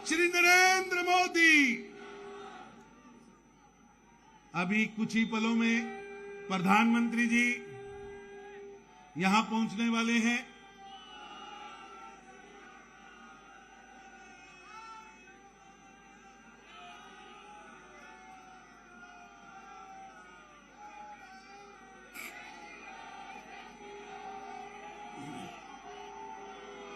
श्री नरेंद्र मोदी। अभी कुछ ही पलों में प्रधानमंत्री जी यहां पहुंचने वाले हैं।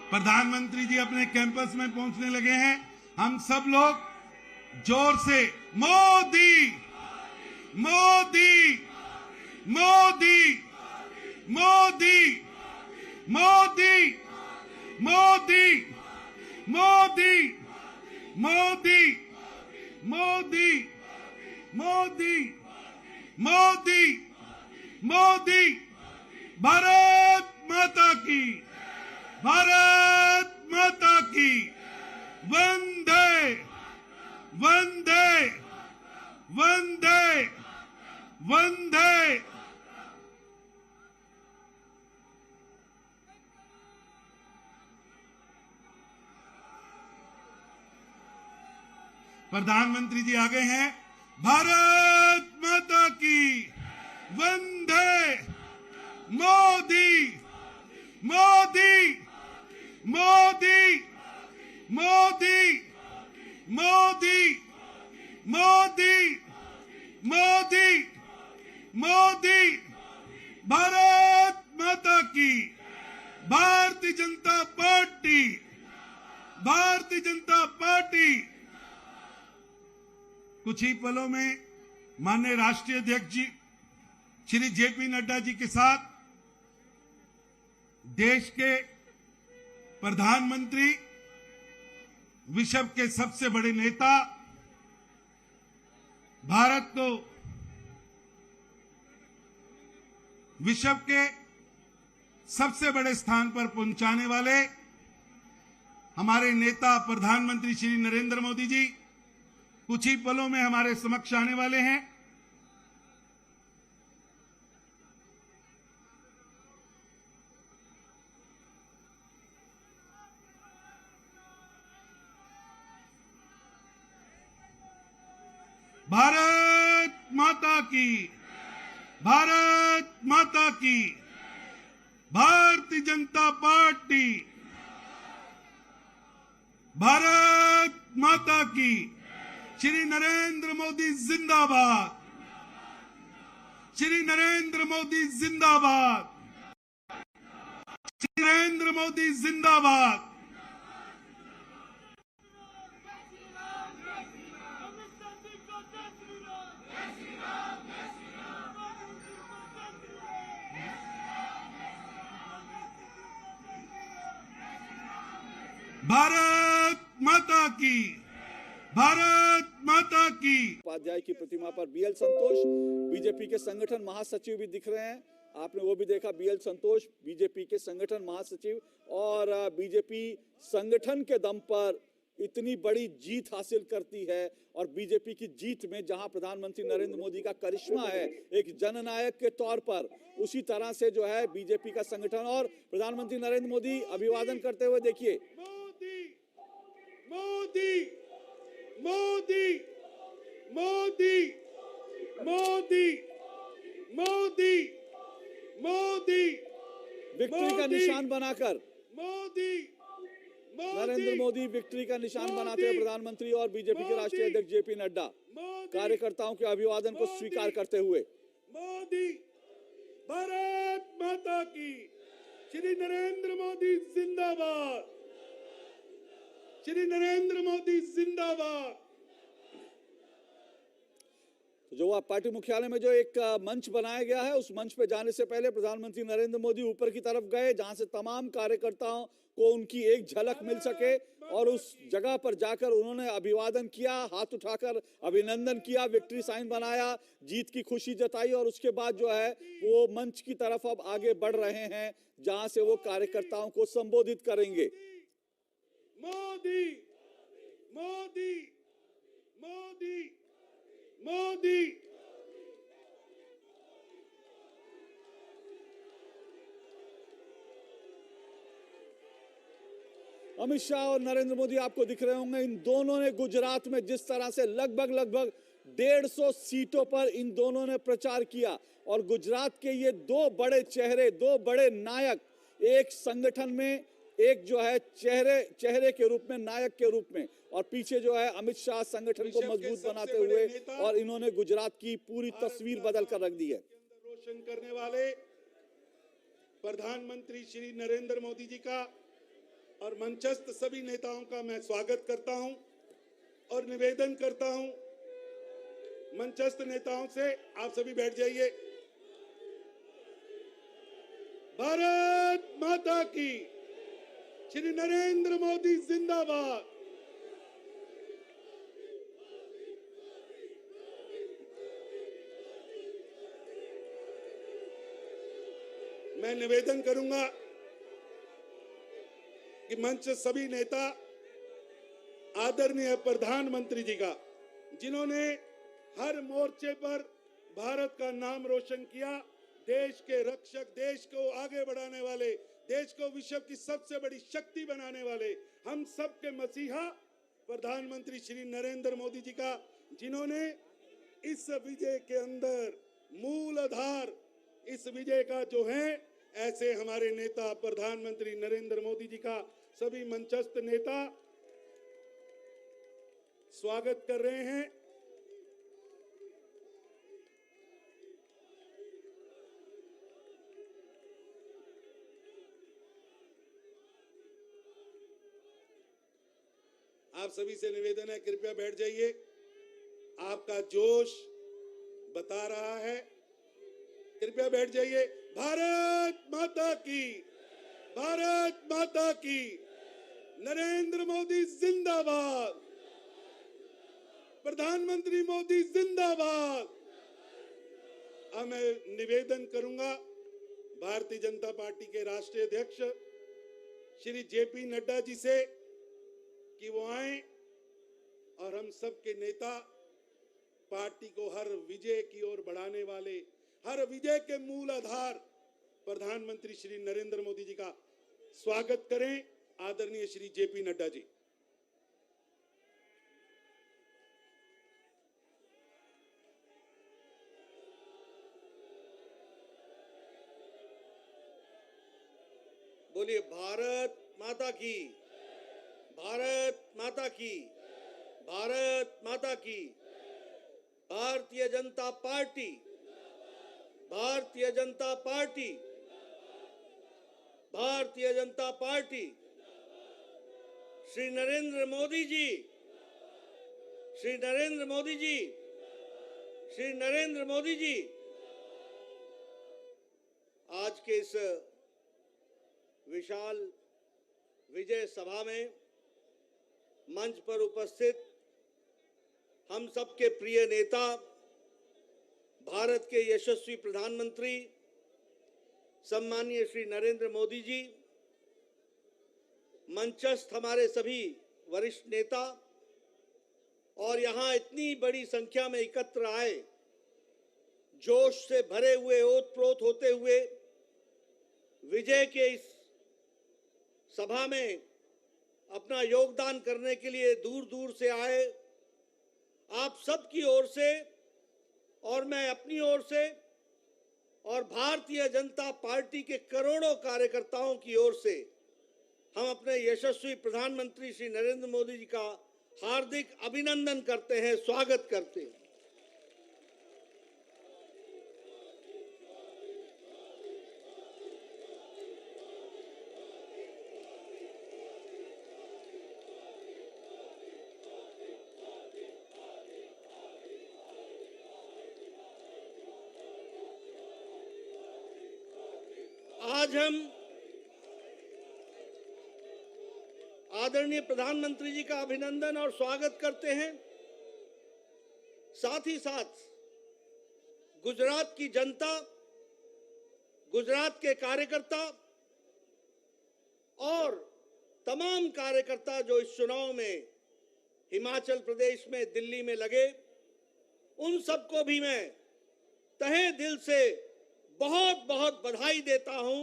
प्रधानमंत्री जी अपने कैंपस में पहुंचने लगे हैं। हम सब लोग जोर से मोदी मोदी मोदी मोदी मोदी मोदी मोदी मोदी मोदी मोदी मोदी मोदी भारत माता की, भारत माता की, वंदे वंदे वंदे वंदे। प्रधानमंत्री जी आ गए हैं। भारत माता की, वंदे मोदी मोदी मोदी मोदी मोदी मोदी मोदी मोदी। भारत माता की, भारतीय जनता पार्टी, भारतीय जनता पार्टी। कुछ ही पलों में माननीय राष्ट्रीय अध्यक्ष जी श्री जेपी नड्डा जी के साथ देश के प्रधानमंत्री, विश्व के सबसे बड़े नेता, भारत को विश्व के सबसे बड़े स्थान पर पहुंचाने वाले हमारे नेता प्रधानमंत्री श्री नरेंद्र मोदी जी कुछ ही पलों में हमारे समक्ष आने वाले हैं। भारत माता की, भारत माता की, भारतीय जनता पार्टी, भारत माता की। श्री नरेंद्र मोदी जिंदाबाद, श्री नरेंद्र मोदी जिंदाबाद, श्री नरेंद्र मोदी जिंदाबाद। भारत माता की, भारत माता की। उपाध्याय की प्रतिमा पर बीएल संतोष बीजेपी के संगठन महासचिव भी दिख रहे हैं। आपने वो भी देखा, बीएल संतोष बीजेपी के संगठन महासचिव। और बीजेपी संगठन के दम पर इतनी बड़ी जीत हासिल करती है और बीजेपी की जीत में जहां प्रधानमंत्री नरेंद्र मोदी का करिश्मा है एक जननायक के तौर पर, उसी तरह से जो है बीजेपी का संगठन और प्रधानमंत्री नरेंद्र मोदी अभिवादन करते हुए देखिए। मोदी मोदी मोदी मोदी मोदी मोदी। विक्ट्री का निशान बनाकर मोदी नरेंद्र मोदी विक्ट्री का निशान बनाते हुए प्रधानमंत्री और बीजेपी के राष्ट्रीय अध्यक्ष जेपी नड्डा कार्यकर्ताओं के अभिवादन को स्वीकार करते हुए। मोदी, भारत माता की, श्री नरेंद्र मोदी जिंदाबाद, श्री नरेंद्र मोदी जिंदाबाद। जो पार्टी मुख्यालय में जो एक मंच बनाया गया है, उस मंच पे जाने से पहले प्रधानमंत्री नरेंद्र मोदी ऊपर की तरफ गए जहां से तमाम कार्यकर्ताओं को उनकी एक झलक मिल सके और उस जगह पर जाकर उन्होंने अभिवादन किया, हाथ उठाकर अभिनंदन किया, विक्ट्री साइन बनाया, जीत की खुशी जताई और उसके बाद जो है वो मंच की तरफ अब आगे बढ़ रहे हैं जहां से वो कार्यकर्ताओं को संबोधित करेंगे। मोदी मोदी मोदी मोदी। अमित शाह और नरेंद्र मोदी आपको दिख रहे होंगे। इन दोनों ने गुजरात में जिस तरह से लगभग 150 सीटों पर इन दोनों ने प्रचार किया और गुजरात के ये दो बड़े चेहरे, दो बड़े नायक, एक संगठन में, एक जो है चेहरे के रूप में, नायक के रूप में, और पीछे जो है अमित शाह संगठन को मजबूत बनाते हुए, और इन्होंने गुजरात की पूरी तस्वीर बदल कर रख दी है। रोशन करने वाले प्रधानमंत्री श्री नरेंद्र मोदी जी का और मंचस्थ सभी नेताओं का मैं स्वागत करता हूं और निवेदन करता हूं मंचस्थ नेताओं से, आप सभी बैठ जाइए। भारत माता की, श्री नरेंद्र मोदी जिंदाबाद। मैं निवेदन करूंगा कि मंच सभी नेता आदरणीय प्रधानमंत्री जी का, जिन्होंने हर मोर्चे पर भारत का नाम रोशन किया, देश के रक्षक, देश को आगे बढ़ाने वाले, देश को विश्व की सबसे बड़ी शक्ति बनाने वाले, हम सब के मसीहा प्रधानमंत्री श्री नरेंद्र मोदी जी का, जिन्होंने इस विजय के अंदर मूल आधार, इस विजय का जो है, ऐसे हमारे नेता प्रधानमंत्री नरेंद्र मोदी जी का सभी मंचस्थ नेता स्वागत कर रहे हैं। आप सभी से निवेदन है, कृपया बैठ जाइए। आपका जोश बता रहा है, कृपया बैठ जाइए। भारत माता की, भारत माता की, नरेंद्र मोदी जिंदाबाद, प्रधानमंत्री मोदी जिंदाबाद। अब मैं निवेदन करूंगा भारतीय जनता पार्टी के राष्ट्रीय अध्यक्ष श्री जेपी नड्डा जी से कि वो आए और हम सब के नेता पार्टी को हर विजय की ओर बढ़ाने वाले, हर विजय के मूल आधार प्रधानमंत्री श्री नरेंद्र मोदी जी का स्वागत करें। आदरणीय श्री जेपी नड्डा जी। बोलिए भारत माता की, भारत माता की, भारत माता की। Bharatiya Janata party, Bharatiya Janata party, Bharatiya Janata party. Shri Narendra Modi ji, Shri Narendra Modi ji, Shri Narendra Modi ji. आज के इस विशाल विजय सभा में मंच पर उपस्थित हम सबके प्रिय नेता, भारत के यशस्वी प्रधानमंत्री सम्माननीय श्री नरेंद्र मोदी जी, मंचस्थ हमारे सभी वरिष्ठ नेता और यहाँ इतनी बड़ी संख्या में एकत्र आए, जोश से भरे हुए, ओतप्रोत होते हुए विजय के इस सभा में अपना योगदान करने के लिए दूर दूर से आए। आप सबकी ओर से और मैं अपनी ओर से और भारतीय जनता पार्टी के करोड़ों कार्यकर्ताओं की ओर से हम अपने यशस्वी प्रधानमंत्री श्री नरेंद्र मोदी जी का हार्दिक अभिनंदन करते हैं, स्वागत करते हैं। आज हम आदरणीय प्रधानमंत्री जी का अभिनंदन और स्वागत करते हैं। साथ ही साथ गुजरात की जनता, गुजरात के कार्यकर्ता और तमाम कार्यकर्ता जो इस चुनाव में हिमाचल प्रदेश में, दिल्ली में लगे, उन सबको भी मैं तहे दिल से बहुत बहुत बधाई देता हूं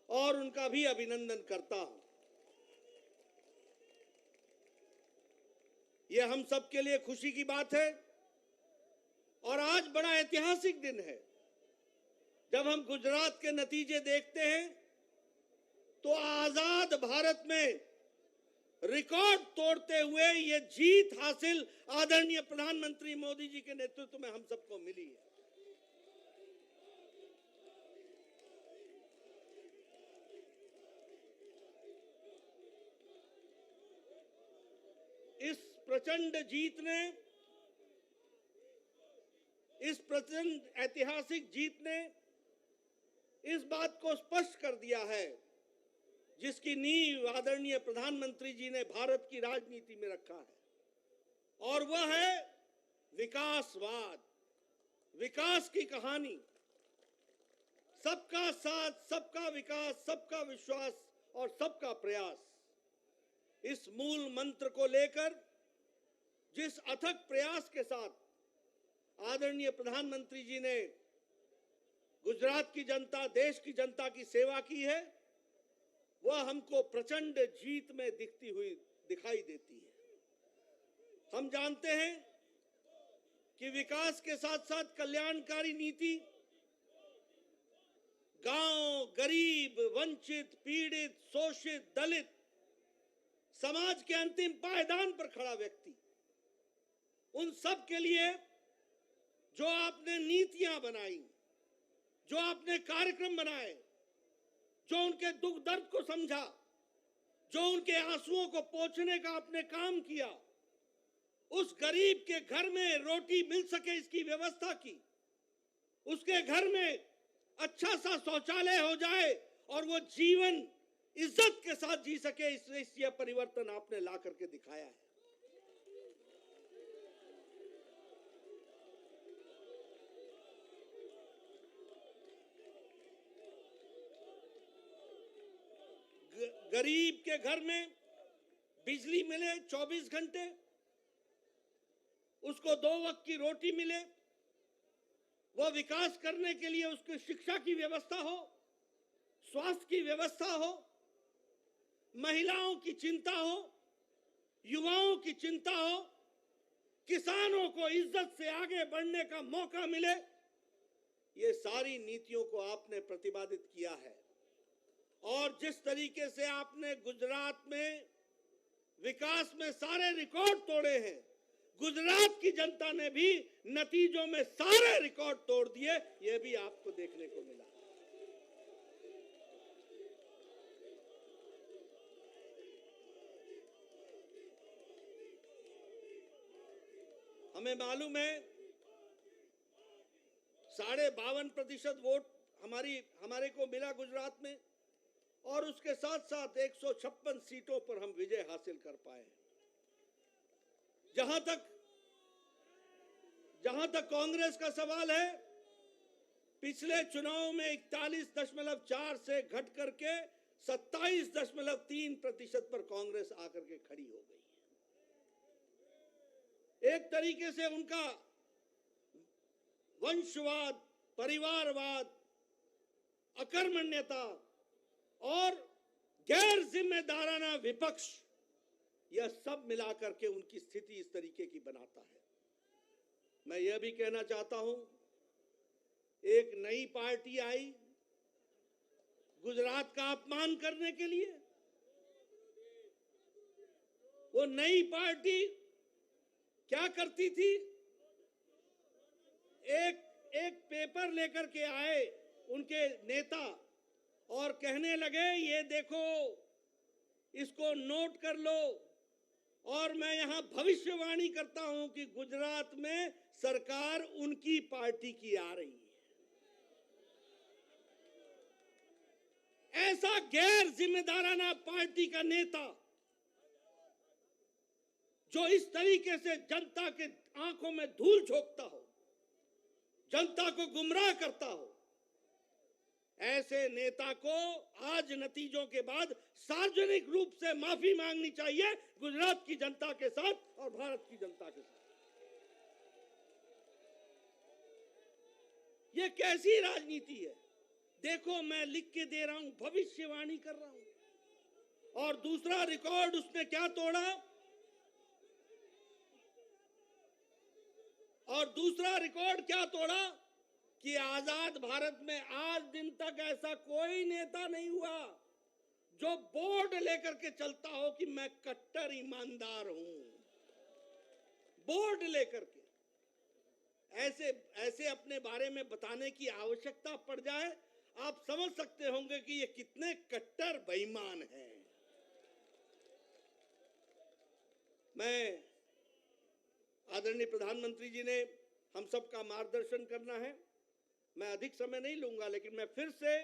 और उनका भी अभिनंदन करता हूं। ये हम सब के लिए खुशी की बात है और आज बड़ा ऐतिहासिक दिन है। जब हम गुजरात के नतीजे देखते हैं तो आजाद भारत में रिकॉर्ड तोड़ते हुए ये जीत हासिल आदरणीय प्रधानमंत्री मोदी जी के नेतृत्व में हम सबको मिली है। इस प्रचंड ऐतिहासिक जीत ने इस बात को स्पष्ट कर दिया है जिसकी नींव आदरणीय प्रधानमंत्री जी ने भारत की राजनीति में रखा है, और वह है विकासवाद, विकास की कहानी। सबका साथ, सबका विकास, सबका विश्वास और सबका प्रयास, इस मूल मंत्र को लेकर जिस अथक प्रयास के साथ आदरणीय प्रधानमंत्री जी ने गुजरात की जनता, देश की जनता की सेवा की है, वह हमको प्रचंड जीत में दिखती हुई दिखाई देती है। हम जानते हैं कि विकास के साथ साथ कल्याणकारी नीति गांव, गरीब, वंचित, पीड़ित, शोषित, दलित, समाज के अंतिम पायदान पर खड़ा व्यक्ति, उन सब के लिए जो आपने नीतियां बनाई, जो आपने कार्यक्रम बनाए, जो उनके दुख दर्द को समझा, जो उनके आंसुओं को पोंछने का आपने काम किया, उस गरीब के घर में रोटी मिल सके इसकी व्यवस्था की, उसके घर में अच्छा सा शौचालय हो जाए और वो जीवन इज्जत के साथ जी सके, इस यह परिवर्तन आपने ला करके दिखाया है। गरीब के घर में बिजली मिले 24 घंटे, उसको 2 वक्त की रोटी मिले, वह विकास करने के लिए उसकी शिक्षा की व्यवस्था हो, स्वास्थ्य की व्यवस्था हो, महिलाओं की चिंता हो, युवाओं की चिंता हो, किसानों को इज्जत से आगे बढ़ने का मौका मिले, ये सारी नीतियों को आपने प्रतिपादित किया है। और जिस तरीके से आपने गुजरात में विकास में सारे रिकॉर्ड तोड़े हैं, गुजरात की जनता ने भी नतीजों में सारे रिकॉर्ड तोड़ दिए, यह भी आपको देखने को मिला। हमें मालूम है 52.5% वोट हमारे को मिला गुजरात में, और उसके साथ साथ 156 सीटों पर हम विजय हासिल कर पाए। जहां तक कांग्रेस का सवाल है, पिछले चुनाव में 41.4 से घट करके 27.3% पर कांग्रेस आकर के खड़ी हो गई है। एक तरीके से उनका वंशवाद, परिवारवाद, अकर्मण्यता और गैर जिम्मेदाराना विपक्ष, यह सब मिलाकर के उनकी स्थिति इस तरीके की बनाता है। मैं यह भी कहना चाहता हूं, एक नई पार्टी आई गुजरात का अपमान करने के लिए। वो नई पार्टी क्या करती थी? एक पेपर लेकर के आए उनके नेता और कहने लगे, ये देखो, इसको नोट कर लो, और मैं यहां भविष्यवाणी करता हूं कि गुजरात में सरकार उनकी पार्टी की आ रही है। ऐसा गैर जिम्मेदाराना पार्टी का नेता जो इस तरीके से जनता के आंखों में धूल झोंकता हो, जनता को गुमराह करता हो, ऐसे नेता को आज नतीजों के बाद सार्वजनिक रूप से माफी मांगनी चाहिए गुजरात की जनता के साथ और भारत की जनता के साथ। ये कैसी राजनीति है? देखो, मैं लिख के दे रहा हूं, भविष्यवाणी कर रहा हूं। और दूसरा रिकॉर्ड उसने क्या तोड़ा? और दूसरा रिकॉर्ड क्या तोड़ा कि आजाद भारत में आज दिन तक ऐसा कोई नेता नहीं हुआ जो बोर्ड लेकर के चलता हो कि मैं कट्टर ईमानदार हूं। बोर्ड लेकर के ऐसे ऐसे अपने बारे में बताने की आवश्यकता पड़ जाए, आप समझ सकते होंगे कि ये कितने कट्टर बेईमान हैं। मैं आदरणीय प्रधानमंत्री जी ने हम सबका मार्गदर्शन करना है, मैं अधिक समय नहीं लूंगा, लेकिन मैं फिर से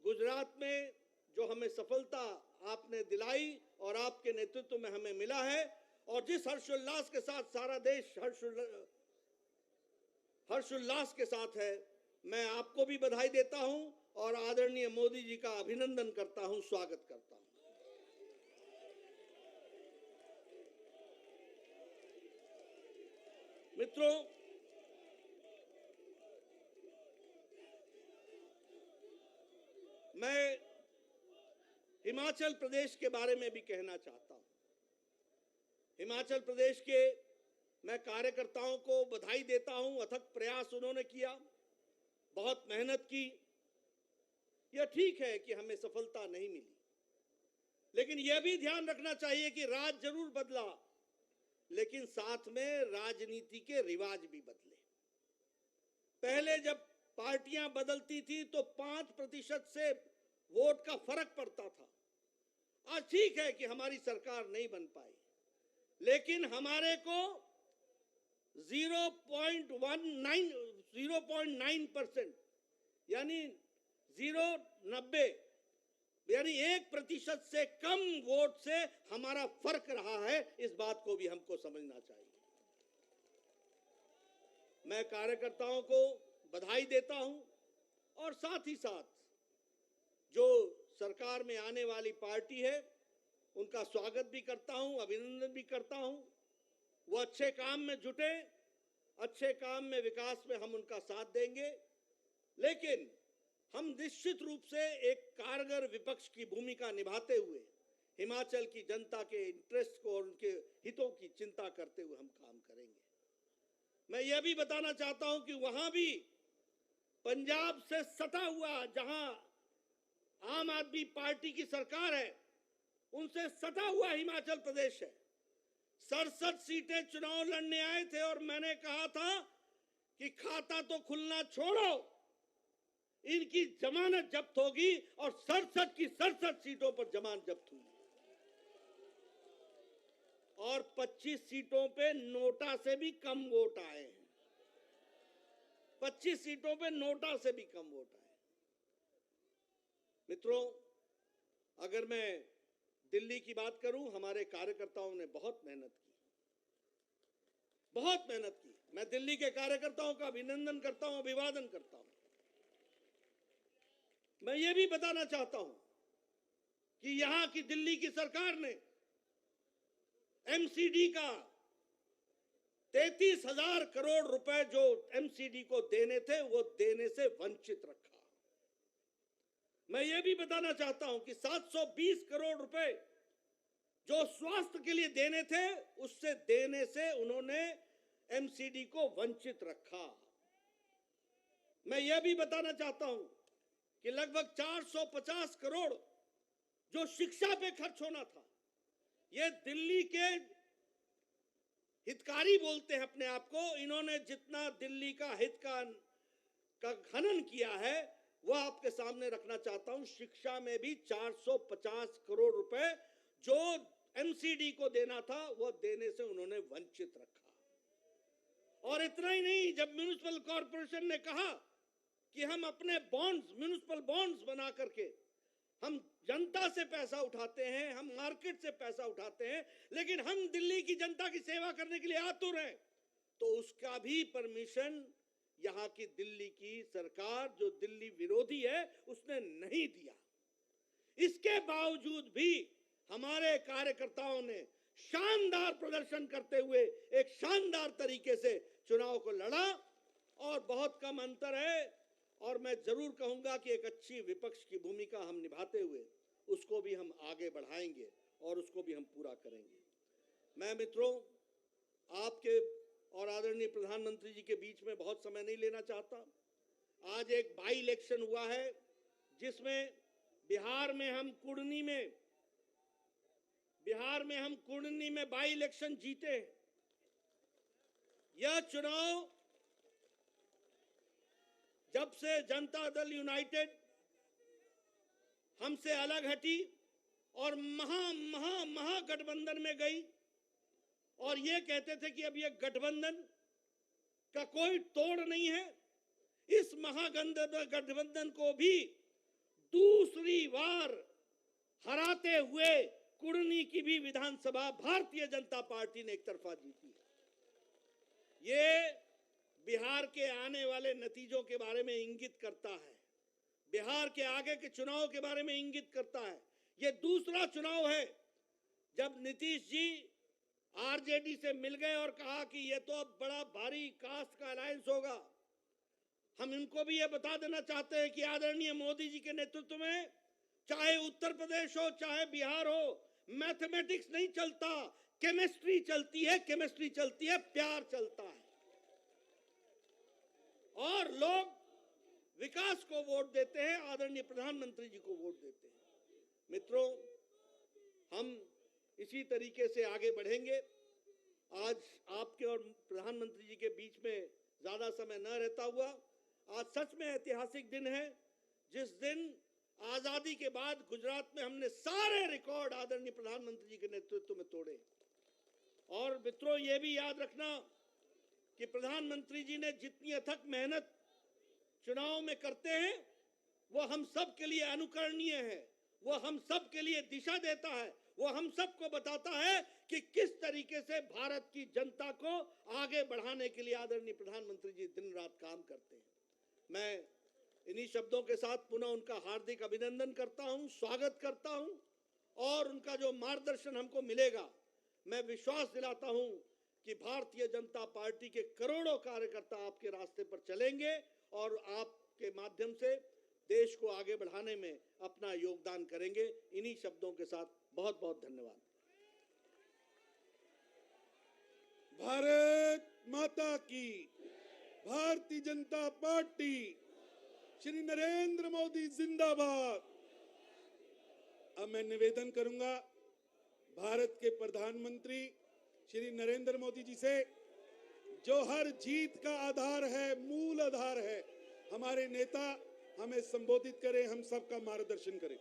गुजरात में जो हमें सफलता आपने दिलाई और आपके नेतृत्व में हमें मिला है, और जिस हर्षोल्लास के साथ सारा देश हर्षोल्लास के साथ है, मैं आपको भी बधाई देता हूं और आदरणीय मोदी जी का अभिनंदन करता हूं, स्वागत करता हूं। मित्रों, मैं हिमाचल प्रदेश के बारे में भी कहना चाहता हूं। हिमाचल प्रदेश के मैं कार्यकर्ताओं को बधाई देता हूं, अथक प्रयास उन्होंने किया, बहुत मेहनत की। यह ठीक है कि हमें सफलता नहीं मिली, लेकिन यह भी ध्यान रखना चाहिए कि राज जरूर बदला, लेकिन साथ में राजनीति के रिवाज भी बदले। पहले जब पार्टियां बदलती थी तो 5% से वोट का फर्क पड़ता था। आज ठीक है कि हमारी सरकार नहीं बन पाई, लेकिन हमारे को 0.9% यानी 0.90 यानी 1% से कम वोट से हमारा फर्क रहा है। इस बात को भी हमको समझना चाहिए। मैं कार्यकर्ताओं को बधाई देता हूं और साथ ही साथ जो सरकार में आने वाली पार्टी है उनका स्वागत भी करता हूं, अभिनंदन भी करता हूं। वो अच्छे काम में जुटे, अच्छे काम में विकास में हम उनका साथ देंगे, लेकिन हम निश्चित रूप से एक कारगर विपक्ष की भूमिका निभाते हुए हिमाचल की जनता के इंटरेस्ट को और उनके हितों की चिंता करते हुए हम काम करेंगे। मैं यह भी बताना चाहता हूं कि वहां भी पंजाब से सटा हुआ, जहां आम आदमी पार्टी की सरकार है, उनसे सटा हुआ हिमाचल प्रदेश है। 67 सीटें चुनाव लड़ने आए थे और मैंने कहा था कि खाता तो खुलना छोड़ो, इनकी जमानत जब्त होगी, और 67 की 67 सीटों पर जमानत जब्त हुई और 25 सीटों पे नोटा से भी कम वोट आए हैं। 25 सीटों पे नोटा से भी कम वोट आए। मित्रों, अगर मैं दिल्ली की बात करूं, हमारे कार्यकर्ताओं ने बहुत मेहनत की, बहुत मेहनत की। मैं दिल्ली के कार्यकर्ताओं का अभिनंदन करता हूं, अभिवादन करता हूं। मैं ये भी बताना चाहता हूं कि यहां की दिल्ली की सरकार ने एमसीडी का 33,000 करोड़ रुपए जो एमसीडी को देने थे वो देने से वंचित रखा। मैं ये भी बताना चाहता हूं कि 720 करोड़ रुपए जो स्वास्थ्य के लिए देने थे, उससे देने से उन्होंने एमसीडी को वंचित रखा। मैं यह भी बताना चाहता हूं कि लगभग 450 करोड़ जो शिक्षा पे खर्च होना था, ये दिल्ली के हितकारी बोलते हैं अपने आप को, इन्होंने जितना दिल्ली का हित का खनन किया है वह आपके सामने रखना चाहता हूं। शिक्षा में भी 450 करोड़ रुपए जो एमसीडी को देना था वह देने से उन्होंने वंचित रखा। और इतना ही नहीं, जब म्युनिसिपल कॉर्पोरेशन ने कहा कि हम अपने बॉन्ड्स, म्युनिसिपल बॉन्ड्स बना करके हम जनता से पैसा उठाते हैं, हम मार्केट से पैसा उठाते हैं, लेकिन हम दिल्ली की जनता की सेवा करने के लिए आतुर हैं, तो उसका भी परमिशन यहां की दिल्ली की सरकार, जो दिल्ली विरोधी है, उसने नहीं दिया। इसके बावजूद भी हमारे कार्यकर्ताओं ने शानदार प्रदर्शन करते हुए एक शानदार तरीके से चुनाव को लड़ा और बहुत कम अंतर है। और मैं जरूर कहूंगा कि एक अच्छी विपक्ष की भूमिका हम निभाते हुए उसको भी हम आगे बढ़ाएंगे और उसको भी हम पूरा करेंगे। मैं मित्रों, आपके और आदरणीय प्रधानमंत्री जी के बीच में बहुत समय नहीं लेना चाहता। आज एक बाई इलेक्शन हुआ है जिसमें बिहार में हम कुर्नी में बाई इलेक्शन जीते हैं। यह चुनाव जब से जनता दल यूनाइटेड हमसे अलग हटी और महागठबंधन में गई और ये कहते थे कि अब ये गठबंधन का कोई तोड़ नहीं है, इस महागठबंधन को भी दूसरी बार हराते हुए कुर्नी की भी विधानसभा भारतीय जनता पार्टी ने एक तरफा जीती है। ये बिहार के आने वाले नतीजों के बारे में इंगित करता है, बिहार के आगे के चुनाव के बारे में इंगित करता है। ये दूसरा चुनाव है जब नीतीश जी आरजेडी से मिल गए और कहा कि ये तो अब बड़ा भारी कास्ट का अलायंस होगा। हम इनको भी ये बता देना चाहते हैं कि आदरणीय मोदी जी के नेतृत्व में चाहे उत्तर प्रदेश हो चाहे बिहार हो, मैथमेटिक्स नहीं चलता, केमिस्ट्री चलती है, प्यार चलता है और लोग विकास को वोट देते हैं, आदरणीय प्रधानमंत्री जी को वोट देते हैं। मित्रों, हम इसी तरीके से आगे बढ़ेंगे। आज आपके और प्रधानमंत्री जी के बीच में ज्यादा समय न रहता हुआ, आज सच में ऐतिहासिक दिन है जिस दिन आजादी के बाद गुजरात में हमने सारे रिकॉर्ड आदरणीय प्रधानमंत्री जी के नेतृत्व में तोड़े। और मित्रों, ये भी याद रखना कि प्रधानमंत्री जी ने जितनी अथक मेहनत चुनाव में करते हैं वो हम सब के लिए अनुकरणीय है, वो हम सब के लिए दिशा देता है, वो हम सबको बताता है कि किस तरीके से भारत की जनता को आगे बढ़ाने के लिए आदरणीय प्रधानमंत्री जी दिन रात काम करते हैं। मैं इन्हीं शब्दों के साथ पुनः उनका हार्दिक अभिनंदन करता हूं, स्वागत करता हूं और उनका जो मार्गदर्शन हमको मिलेगा, मैं विश्वास दिलाता हूं कि भारतीय जनता पार्टी के करोड़ों कार्यकर्ता आपके रास्ते पर चलेंगे और आपके माध्यम से देश को आगे बढ़ाने में अपना योगदान करेंगे। इन्हीं शब्दों के साथ बहुत बहुत धन्यवाद। भारत माता की, भारतीय जनता पार्टी, श्री नरेंद्र मोदी जिंदाबाद। अब मैं निवेदन करूंगा भारत के प्रधानमंत्री श्री नरेंद्र मोदी जी से, जो हर जीत का आधार है, मूल आधार है, हमारे नेता हमें संबोधित करें, हम सबका मार्गदर्शन करें।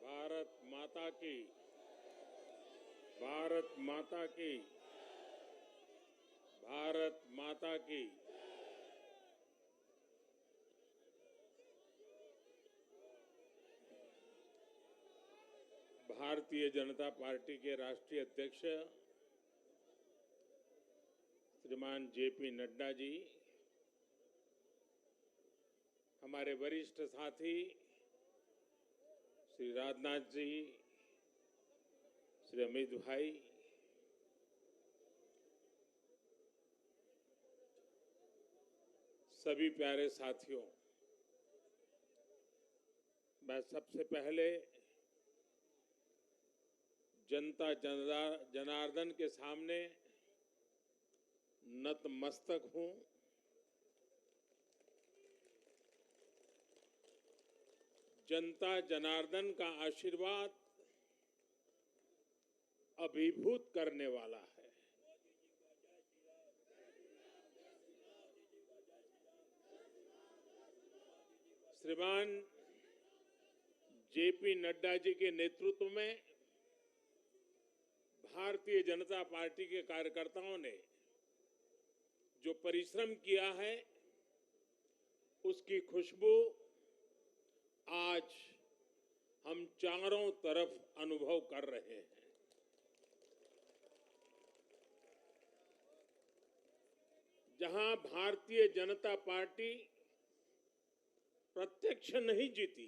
भारत माता की, भारत माता की, भारत माता की। भारतीय जनता पार्टी के राष्ट्रीय अध्यक्ष श्रीमान जेपी नड्डा जी, हमारे वरिष्ठ साथी श्री राजनाथ जी, श्री अमित भाई, सभी प्यारे साथियों, मैं सबसे पहले जनता जनार्दन के सामने नतमस्तक हूं। जनता जनार्दन का आशीर्वाद अभिभूत करने वाला है। श्रीमान जेपी नड्डा जी के नेतृत्व में भारतीय जनता पार्टी के कार्यकर्ताओं ने जो परिश्रम किया है, उसकी खुशबू आज हम चारों तरफ अनुभव कर रहे हैं। जहां भारतीय जनता पार्टी प्रत्यक्ष नहीं जीती,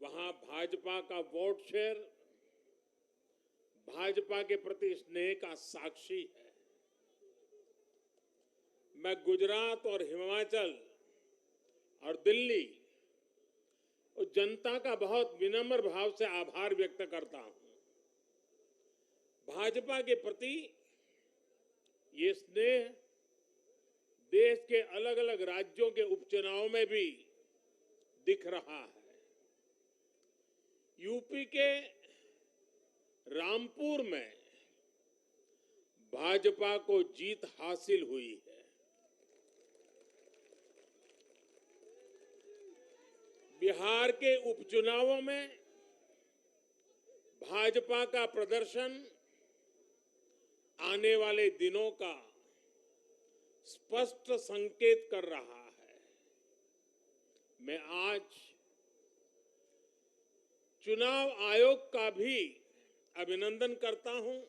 वहां भाजपा का वोट शेयर भाजपा के प्रति स्नेह का साक्षी है। मैं गुजरात और हिमाचल और दिल्ली और जनता का बहुत विनम्र भाव से आभार व्यक्त करता हूं। भाजपा के प्रति ये स्नेह देश के अलग अलग राज्यों के उपचुनाव में भी दिख रहा है। यूपी के रामपुर में भाजपा को जीत हासिल हुई है। बिहार के उपचुनावों में भाजपा का प्रदर्शन आने वाले दिनों का स्पष्ट संकेत कर रहा है। मैं आज चुनाव आयोग का भी अभिनंदन करता हूं,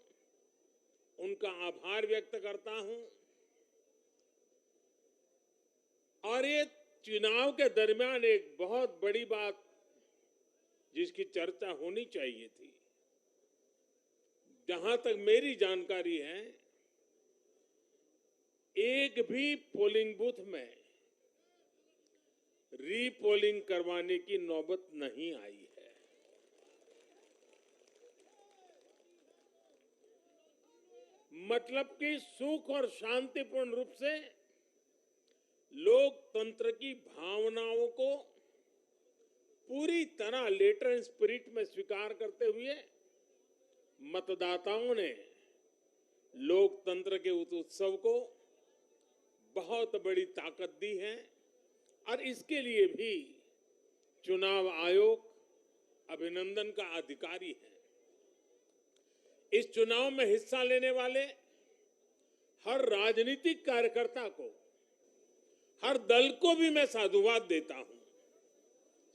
उनका आभार व्यक्त करता हूं। और ये चुनाव के दरमियान एक बहुत बड़ी बात जिसकी चर्चा होनी चाहिए थी, जहां तक मेरी जानकारी है, एक भी पोलिंग बूथ में रीपोलिंग करवाने की नौबत नहीं आई है। मतलब कि सुख और शांतिपूर्ण रूप से लोकतंत्र की भावनाओं को पूरी तरह लेटर एंड स्पिरिट में स्वीकार करते हुए मतदाताओं ने लोकतंत्र के उस उत्सव को बहुत बड़ी ताकत दी है और इसके लिए भी चुनाव आयोग अभिनंदन का अधिकारी है। इस चुनाव में हिस्सा लेने वाले हर राजनीतिक कार्यकर्ता को, हर दल को भी मैं साधुवाद देता हूं।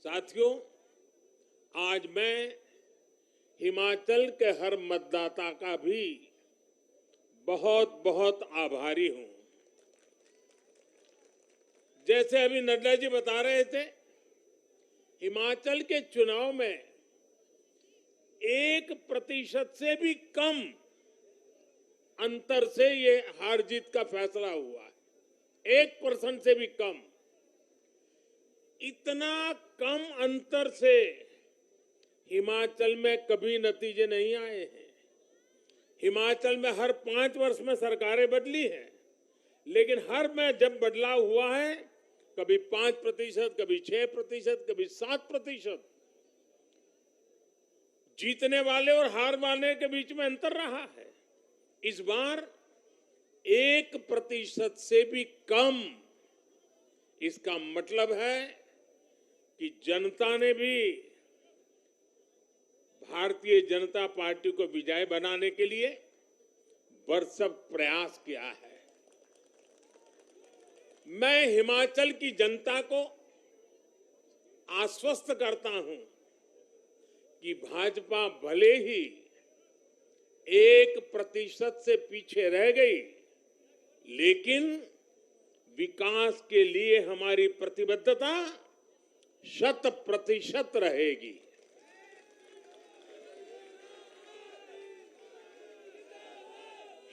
साथियों, आज मैं हिमाचल के हर मतदाता का भी बहुत बहुत आभारी हूं। जैसे अभी नड्डा जी बता रहे थे, हिमाचल के चुनाव में 1% से भी कम अंतर से ये हार जीत का फैसला हुआ है। 1% से भी कम। इतना कम अंतर से हिमाचल में कभी नतीजे नहीं आए हैं। हिमाचल में हर 5 वर्ष में सरकारें बदली हैं, लेकिन हर में जब बदलाव हुआ है, कभी 5%, कभी 6%, कभी 7%। जीतने वाले और हार वाले के बीच में अंतर रहा है। इस बार 1% से भी कम। इसका मतलब है कि जनता ने भी भारतीय जनता पार्टी को विजय बनाने के लिए भरसक प्रयास किया है। मैं हिमाचल की जनता को आश्वस्त करता हूं कि भाजपा भले ही 1% से पीछे रह गई, लेकिन विकास के लिए हमारी प्रतिबद्धता 100% रहेगी।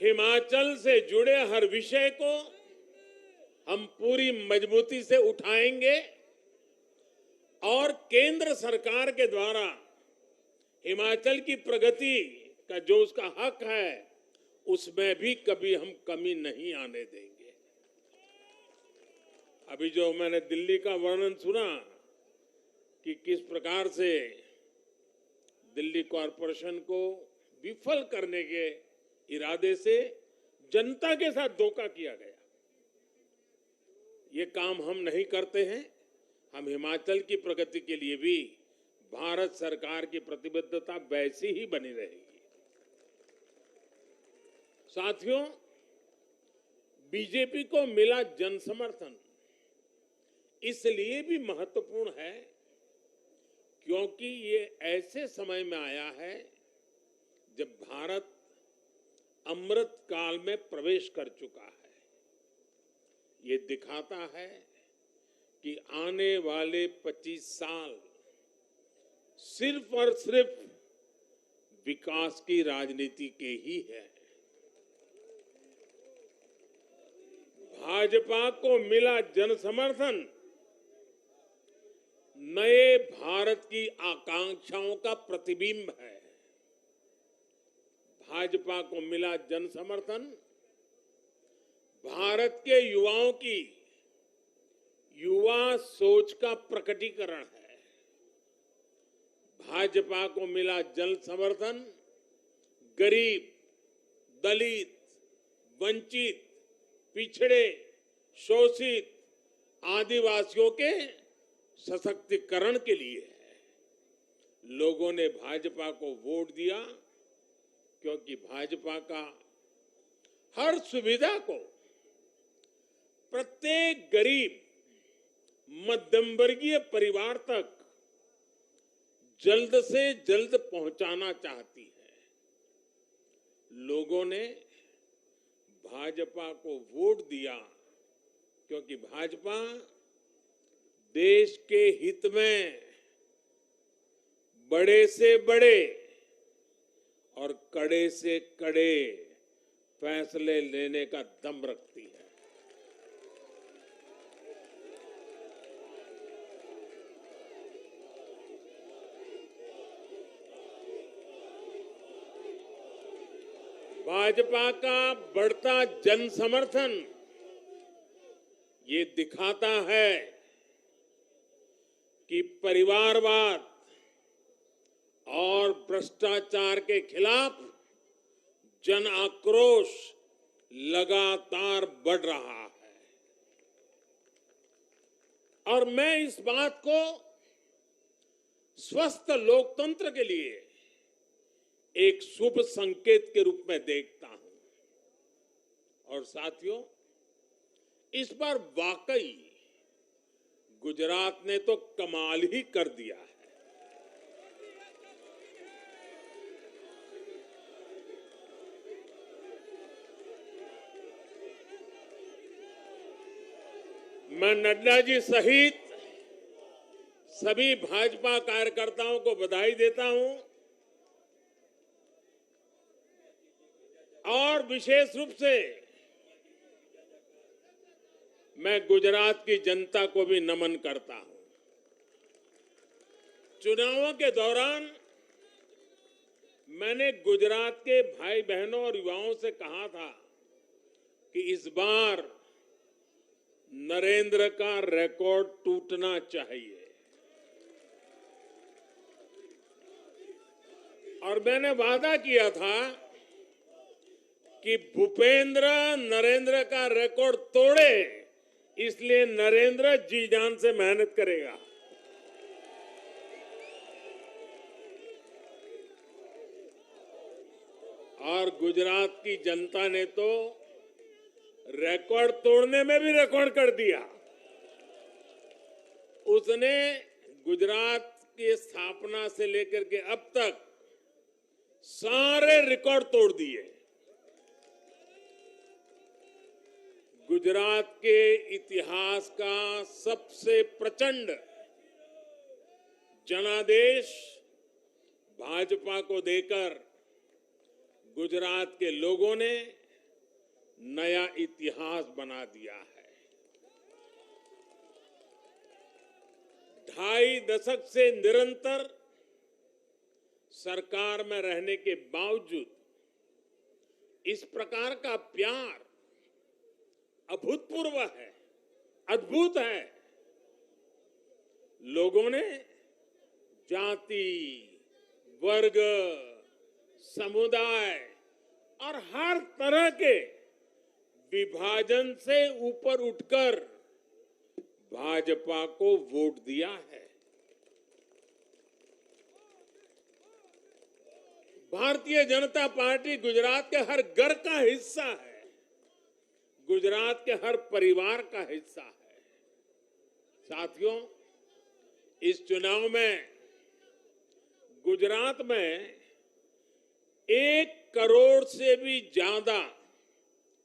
हिमाचल से जुड़े हर विषय को हम पूरी मजबूती से उठाएंगे और केंद्र सरकार के द्वारा हिमाचल की प्रगति का जो उसका हक है, उसमें भी कभी हम कमी नहीं आने देंगे। अभी जो मैंने दिल्ली का वर्णन सुना कि किस प्रकार से दिल्ली कॉरपोरेशन को विफल करने के इरादे से जनता के साथ धोखा किया गया, ये काम हम नहीं करते हैं। हम हिमाचल की प्रगति के लिए भी भारत सरकार की प्रतिबद्धता वैसी ही बनी रहेगी। साथियों, बीजेपी को मिला जन समर्थन इसलिए भी महत्वपूर्ण है क्योंकि ये ऐसे समय में आया है जब भारत अमृत काल में प्रवेश कर चुका है। ये दिखाता है कि आने वाले 25 साल सिर्फ और सिर्फ विकास की राजनीति के ही है। भाजपा को मिला जन समर्थन नए भारत की आकांक्षाओं का प्रतिबिंब है। भाजपा को मिला जन समर्थन भारत के युवाओं की युवा सोच का प्रकटीकरण है। भाजपा को मिला जन समर्थन गरीब, दलित, वंचित, पिछड़े, शोषित, आदिवासियों के सशक्तिकरण के लिए है। लोगों ने भाजपा को वोट दिया क्योंकि भाजपा का हर सुविधा को प्रत्येक गरीब, मध्यम वर्गीय परिवार तक जल्द से जल्द पहुंचाना चाहती है। लोगों ने भाजपा को वोट दिया क्योंकि भाजपा देश के हित में बड़े से बड़े और कड़े से कड़े फैसले लेने का दम रखती है। भाजपा का बढ़ता जन समर्थन ये दिखाता है कि परिवारवाद और भ्रष्टाचार के खिलाफ जन आक्रोश लगातार बढ़ रहा है। और मैं इस बात को स्वस्थ लोकतंत्र के लिए एक शुभ संकेत के रूप में देखता हूं। और साथियों, इस बार वाकई गुजरात ने तो कमाल ही कर दिया है। मैं नड्डा जी सहित सभी भाजपा कार्यकर्ताओं को बधाई देता हूं और विशेष रूप से मैं गुजरात की जनता को भी नमन करता हूं। चुनावों के दौरान मैंने गुजरात के भाई बहनों और युवाओं से कहा था कि इस बार नरेंद्र का रिकॉर्ड टूटना चाहिए। और मैंने वादा किया था कि भूपेंद्र नरेंद्र का रिकॉर्ड तोड़े, इसलिए नरेंद्र जी जान से मेहनत करेगा। और गुजरात की जनता ने तो रिकॉर्ड तोड़ने में भी रिकॉर्ड कर दिया। उसने गुजरात की स्थापना से लेकर के अब तक सारे रिकॉर्ड तोड़ दिए। गुजरात के इतिहास का सबसे प्रचंड जनादेश भाजपा को देकर गुजरात के लोगों ने नया इतिहास बना दिया है। 2.5 दशक से निरंतर सरकार में रहने के बावजूद इस प्रकार का प्यार अभूतपूर्व है, अद्भुत है। लोगों ने जाति, वर्ग, समुदाय और हर तरह के विभाजन से ऊपर उठकर भाजपा को वोट दिया है। भारतीय जनता पार्टी गुजरात के हर घर का हिस्सा है, गुजरात के हर परिवार का हिस्सा है। साथियों, इस चुनाव में गुजरात में 1 करोड़ से भी ज्यादा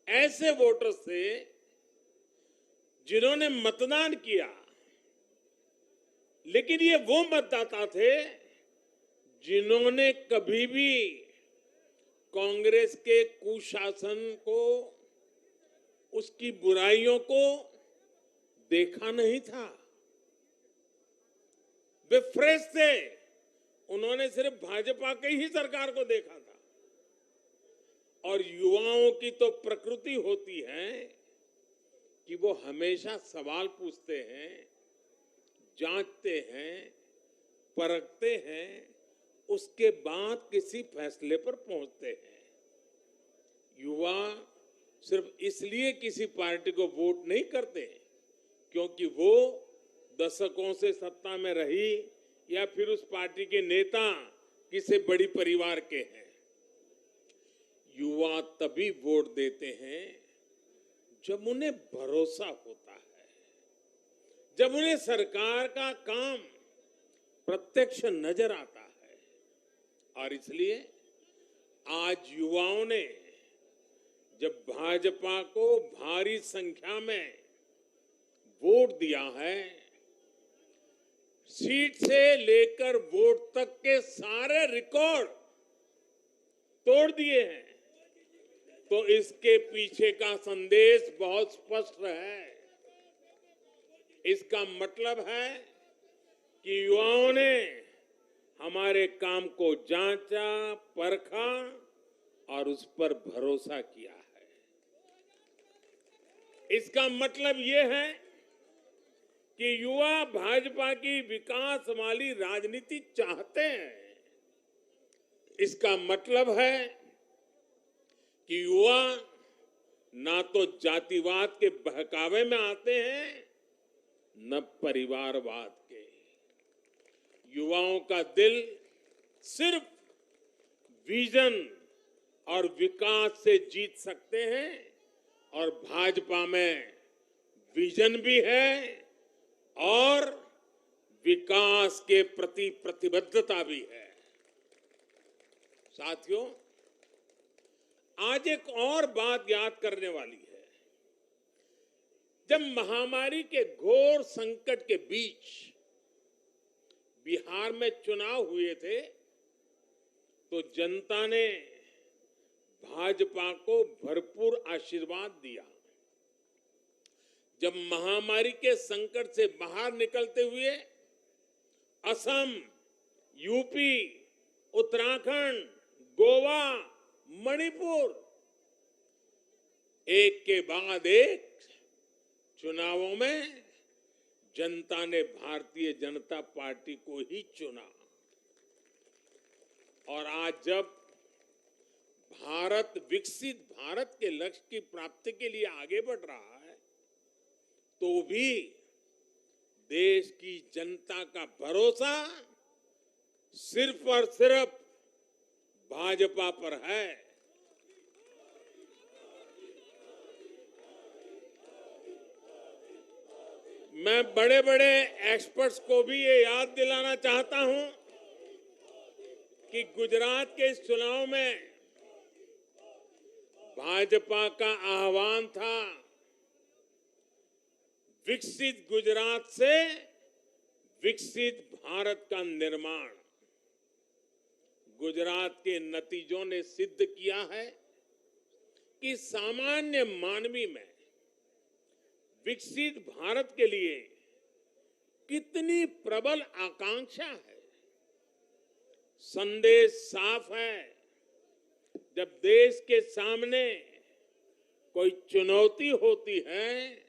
ऐसे वोटर्स थे जिन्होंने मतदान किया, लेकिन ये वो मतदाता थे जिन्होंने कभी भी कांग्रेस के कुशासन को, उसकी बुराइयों को देखा नहीं था। वे फ्रेश थे, उन्होंने सिर्फ भाजपा की ही सरकार को देखा था। और युवाओं की तो प्रकृति होती है कि वो हमेशा सवाल पूछते हैं, जांचते हैं, परखते हैं, उसके बाद किसी फैसले पर पहुंचते हैं। युवा सिर्फ इसलिए किसी पार्टी को वोट नहीं करते क्योंकि वो दशकों से सत्ता में रही या फिर उस पार्टी के नेता किसी बड़ी परिवार के हैं। युवा तभी वोट देते हैं जब उन्हें भरोसा होता है, जब उन्हें सरकार का काम प्रत्यक्ष नजर आता है। और इसलिए आज युवाओं ने जब भाजपा को भारी संख्या में वोट दिया है, सीट से लेकर वोट तक के सारे रिकॉर्ड तोड़ दिए हैं, तो इसके पीछे का संदेश बहुत स्पष्ट है। इसका मतलब है कि युवाओं ने हमारे काम को जांचा, परखा और उस पर भरोसा किया है। इसका मतलब यह है कि युवा भाजपा की विकास वाली राजनीति चाहते हैं। इसका मतलब है कि युवा ना तो जातिवाद के बहकावे में आते हैं, न परिवारवाद के। युवाओं का दिल सिर्फ विजन और विकास से जीत सकते हैं, और भाजपा में विजन भी है और विकास के प्रति प्रतिबद्धता भी है। साथियों, आज एक और बात याद करने वाली है। जब महामारी के घोर संकट के बीच बिहार में चुनाव हुए थे, तो जनता ने भाजपा को भरपूर आशीर्वाद दिया। जब महामारी के संकट से बाहर निकलते हुए असम, यूपी, उत्तराखंड, गोवा, मणिपुर एक के बाद एक चुनावों में जनता ने भारतीय जनता पार्टी को ही चुना। और आज जब भारत विकसित भारत के लक्ष्य की प्राप्ति के लिए आगे बढ़ रहा है, तो भी देश की जनता का भरोसा सिर्फ और सिर्फ भाजपा पर है। मैं बड़े बड़े एक्सपर्ट्स को भी ये याद दिलाना चाहता हूं कि गुजरात के इस चुनाव में भाजपा का आह्वान था, विकसित गुजरात से विकसित भारत का निर्माण। गुजरात के नतीजों ने सिद्ध किया है कि सामान्य मानवी में विकसित भारत के लिए कितनी प्रबल आकांक्षा है। संदेश साफ है, जब देश के सामने कोई चुनौती होती है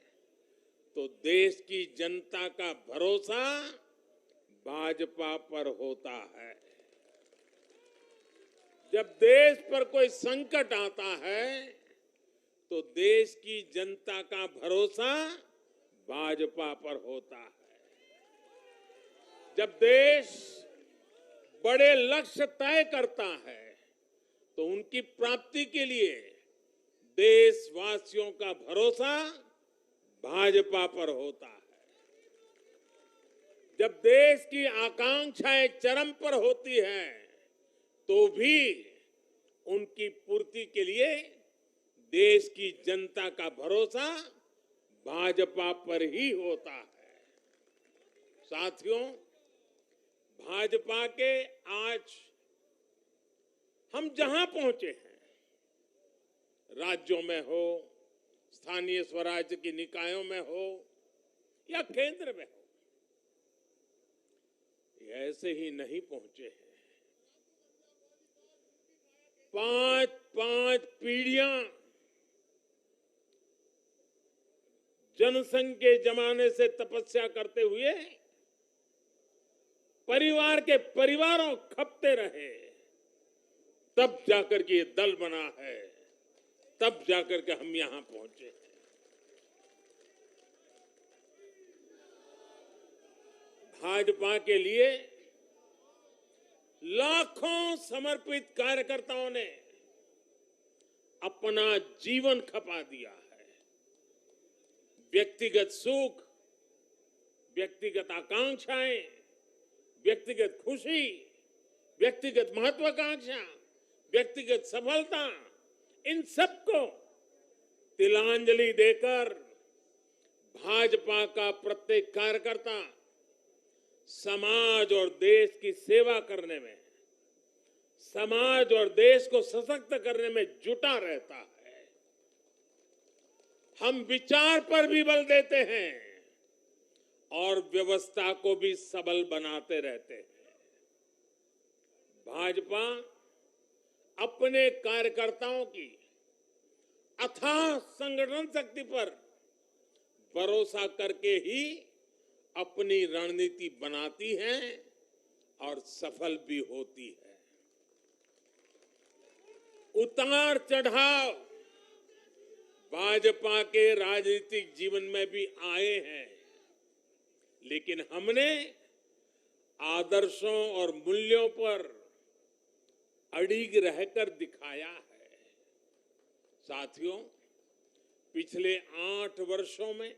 तो देश की जनता का भरोसा भाजपा पर होता है। जब देश पर कोई संकट आता है तो देश की जनता का भरोसा भाजपा पर होता है। जब देश बड़े लक्ष्य तय करता है तो उनकी प्राप्ति के लिए देशवासियों का भरोसा भाजपा पर होता है। जब देश की आकांक्षाएं चरम पर होती हैं तो भी उनकी पूर्ति के लिए देश की जनता का भरोसा भाजपा पर ही होता है। साथियों, भाजपा के आज हम जहां पहुंचे हैं, राज्यों में हो, स्थानीय स्वराज्य की निकायों में हो या केंद्र में हो, ये ऐसे ही नहीं पहुंचे हैं। 5 पीढ़ियां जनसंघ के जमाने से तपस्या करते हुए परिवार के परिवारों खपते रहे, तब जाकर के ये दल बना है, तब जाकर के हम यहां पहुंचे हैं। भाजपा के लिए लाखों समर्पित कार्यकर्ताओं ने अपना जीवन खपा दिया है। व्यक्तिगत सुख, व्यक्तिगत आकांक्षाएं, व्यक्तिगत खुशी, व्यक्तिगत महत्वाकांक्षा, व्यक्तिगत सफलता, इन सबको तिलांजलि देकर भाजपा का प्रत्येक कार्यकर्ता समाज और देश की सेवा करने में, समाज और देश को सशक्त करने में जुटा रहता है। हम विचार पर भी बल देते हैं और व्यवस्था को भी सबल बनाते रहते हैं। भाजपा अपने कार्यकर्ताओं की अथाह संगठन शक्ति पर भरोसा करके ही अपनी रणनीति बनाती है और सफल भी होती है। उतार चढ़ाव भाजपा के राजनीतिक जीवन में भी आए हैं, लेकिन हमने आदर्शों और मूल्यों पर अड़िग रहकर दिखाया है। साथियों, पिछले 8 वर्षों में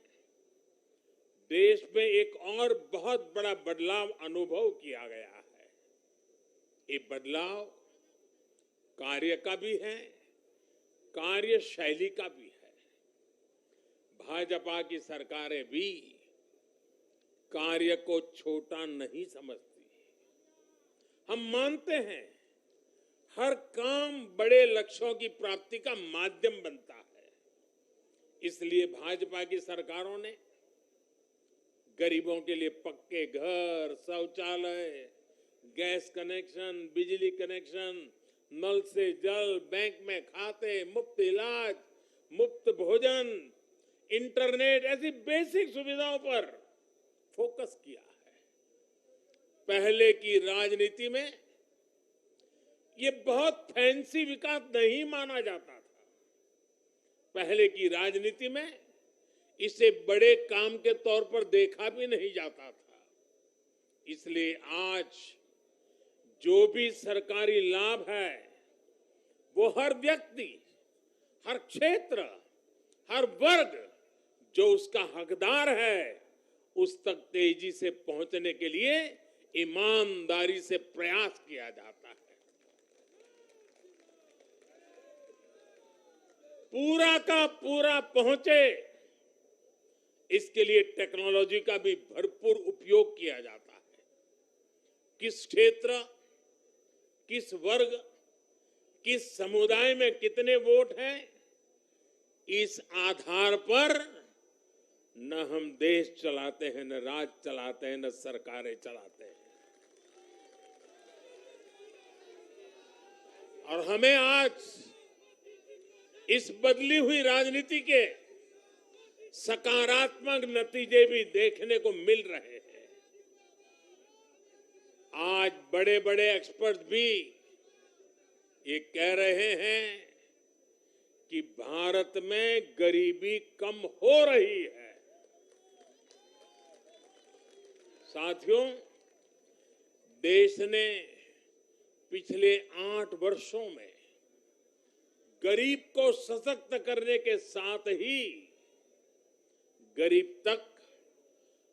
देश में एक और बहुत बड़ा बदलाव अनुभव किया गया है। ये बदलाव कार्य का भी है, कार्यशैली का भी है। भाजपा की सरकारें भी कार्य को छोटा नहीं समझती। हम मानते हैं हर काम बड़े लक्ष्यों की प्राप्ति का माध्यम बनता है। इसलिए भाजपा की सरकारों ने गरीबों के लिए पक्के घर, शौचालय, गैस कनेक्शन, बिजली कनेक्शन, नल से जल, बैंक में खाते, मुफ्त इलाज, मुफ्त भोजन, इंटरनेट, ऐसी बेसिक सुविधाओं पर फोकस किया है। पहले की राजनीति में ये बहुत फैंसी विकास नहीं माना जाता था। पहले की राजनीति में इसे बड़े काम के तौर पर देखा भी नहीं जाता था। इसलिए आज जो भी सरकारी लाभ है वो हर व्यक्ति, हर क्षेत्र, हर वर्ग जो उसका हकदार है उस तक तेजी से पहुंचने के लिए ईमानदारी से प्रयास किया जाता है। पूरा का पूरा पहुंचे, इसके लिए टेक्नोलॉजी का भी भरपूर उपयोग किया जाता है। किस क्षेत्र, किस वर्ग, किस समुदाय में कितने वोट हैं, इस आधार पर न हम देश चलाते हैं, न राज चलाते हैं, न सरकारें चलाते हैं। और हमें आज इस बदली हुई राजनीति के सकारात्मक नतीजे भी देखने को मिल रहे हैं। आज बड़े बड़े एक्सपर्ट भी ये कह रहे हैं कि भारत में गरीबी कम हो रही है। साथियों, देश ने पिछले 8 वर्षों में गरीब को सशक्त करने के साथ ही गरीब तक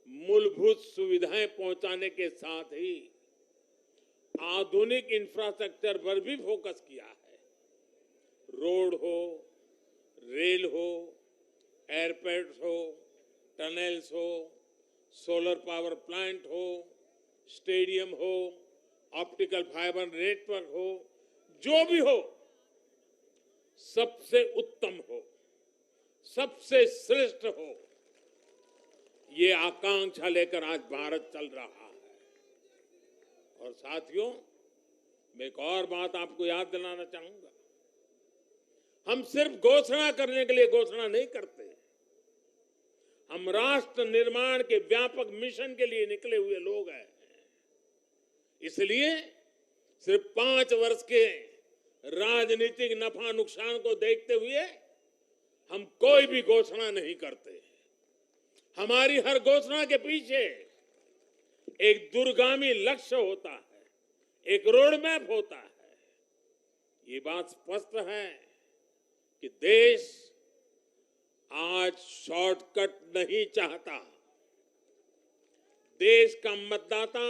मूलभूत सुविधाएं पहुंचाने के साथ ही आधुनिक इंफ्रास्ट्रक्चर पर भी फोकस किया है। रोड हो, रेल हो, एयरपोर्ट हो, टनल्स हो, सोलर पावर प्लांट हो, स्टेडियम हो, ऑप्टिकल फाइबर नेटवर्क हो, जो भी हो, सबसे उत्तम हो, सबसे श्रेष्ठ हो, ये आकांक्षा लेकर आज भारत चल रहा है। और साथियों, मैं एक और बात आपको याद दिलाना चाहूंगा। हम सिर्फ घोषणा करने के लिए घोषणा नहीं करते, हम राष्ट्र निर्माण के व्यापक मिशन के लिए निकले हुए लोग हैं। इसलिए सिर्फ 5 वर्ष के राजनीतिक नफा नुकसान को देखते हुए हम कोई भी घोषणा नहीं करते। हमारी हर घोषणा के पीछे एक दूरगामी लक्ष्य होता है, एक रोड मैप होता है। ये बात स्पष्ट है कि देश आज शॉर्टकट नहीं चाहता। देश का मतदाता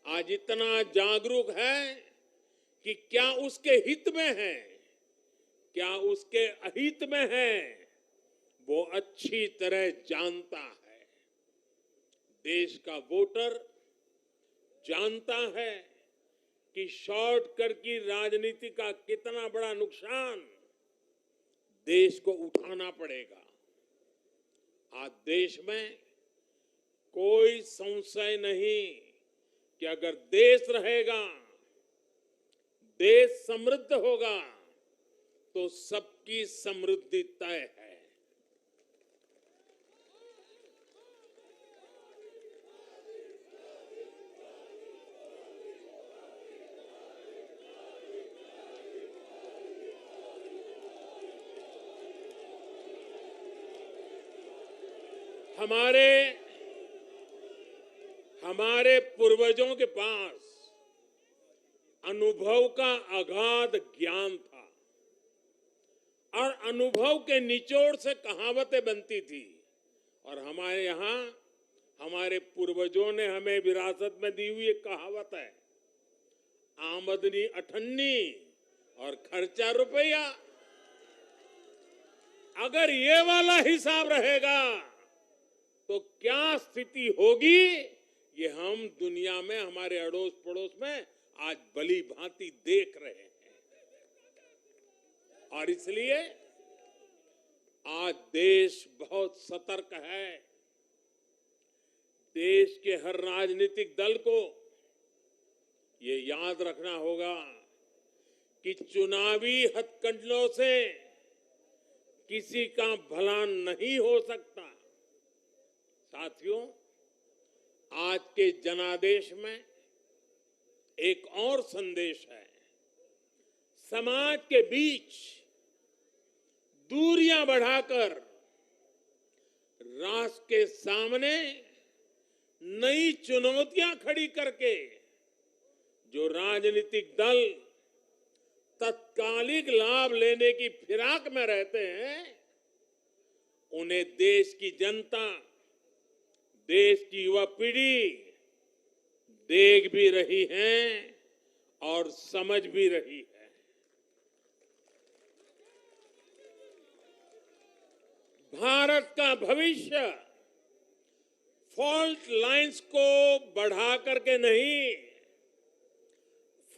आज इतना जागरूक है कि क्या उसके हित में है, क्या उसके अहित में है, वो अच्छी तरह जानता है। देश का वोटर जानता है कि शॉर्टकट की राजनीति का कितना बड़ा नुकसान देश को उठाना पड़ेगा। आज देश में कोई संशय नहीं कि अगर देश रहेगा, देश समृद्ध होगा, तो सबकी समृद्धि तय है। हमारे पूर्वजों के पास अनुभव का अगाध ज्ञान था और अनुभव के निचोड़ से कहावतें बनती थी। और हमारे यहाँ हमारे पूर्वजों ने हमें विरासत में दी हुई एक कहावत है, आमदनी अठन्नी और खर्चा रुपया। अगर ये वाला हिसाब रहेगा तो क्या स्थिति होगी, ये हम दुनिया में हमारे अड़ोस पड़ोस में आज भली भांति देख रहे हैं। और इसलिए आज देश बहुत सतर्क है। देश के हर राजनीतिक दल को ये याद रखना होगा कि चुनावी हथकंडों से किसी का भला नहीं हो सकता। साथियों, आज के जनादेश में एक और संदेश है। समाज के बीच दूरियां बढ़ाकर राष्ट्र के सामने नई चुनौतियां खड़ी करके जो राजनीतिक दल तत्कालिक लाभ लेने की फिराक में रहते हैं, उन्हें देश की जनता, देश की युवा पीढ़ी देख भी रही है और समझ भी रही है। भारत का भविष्य फॉल्ट लाइंस को बढ़ा करके नहीं,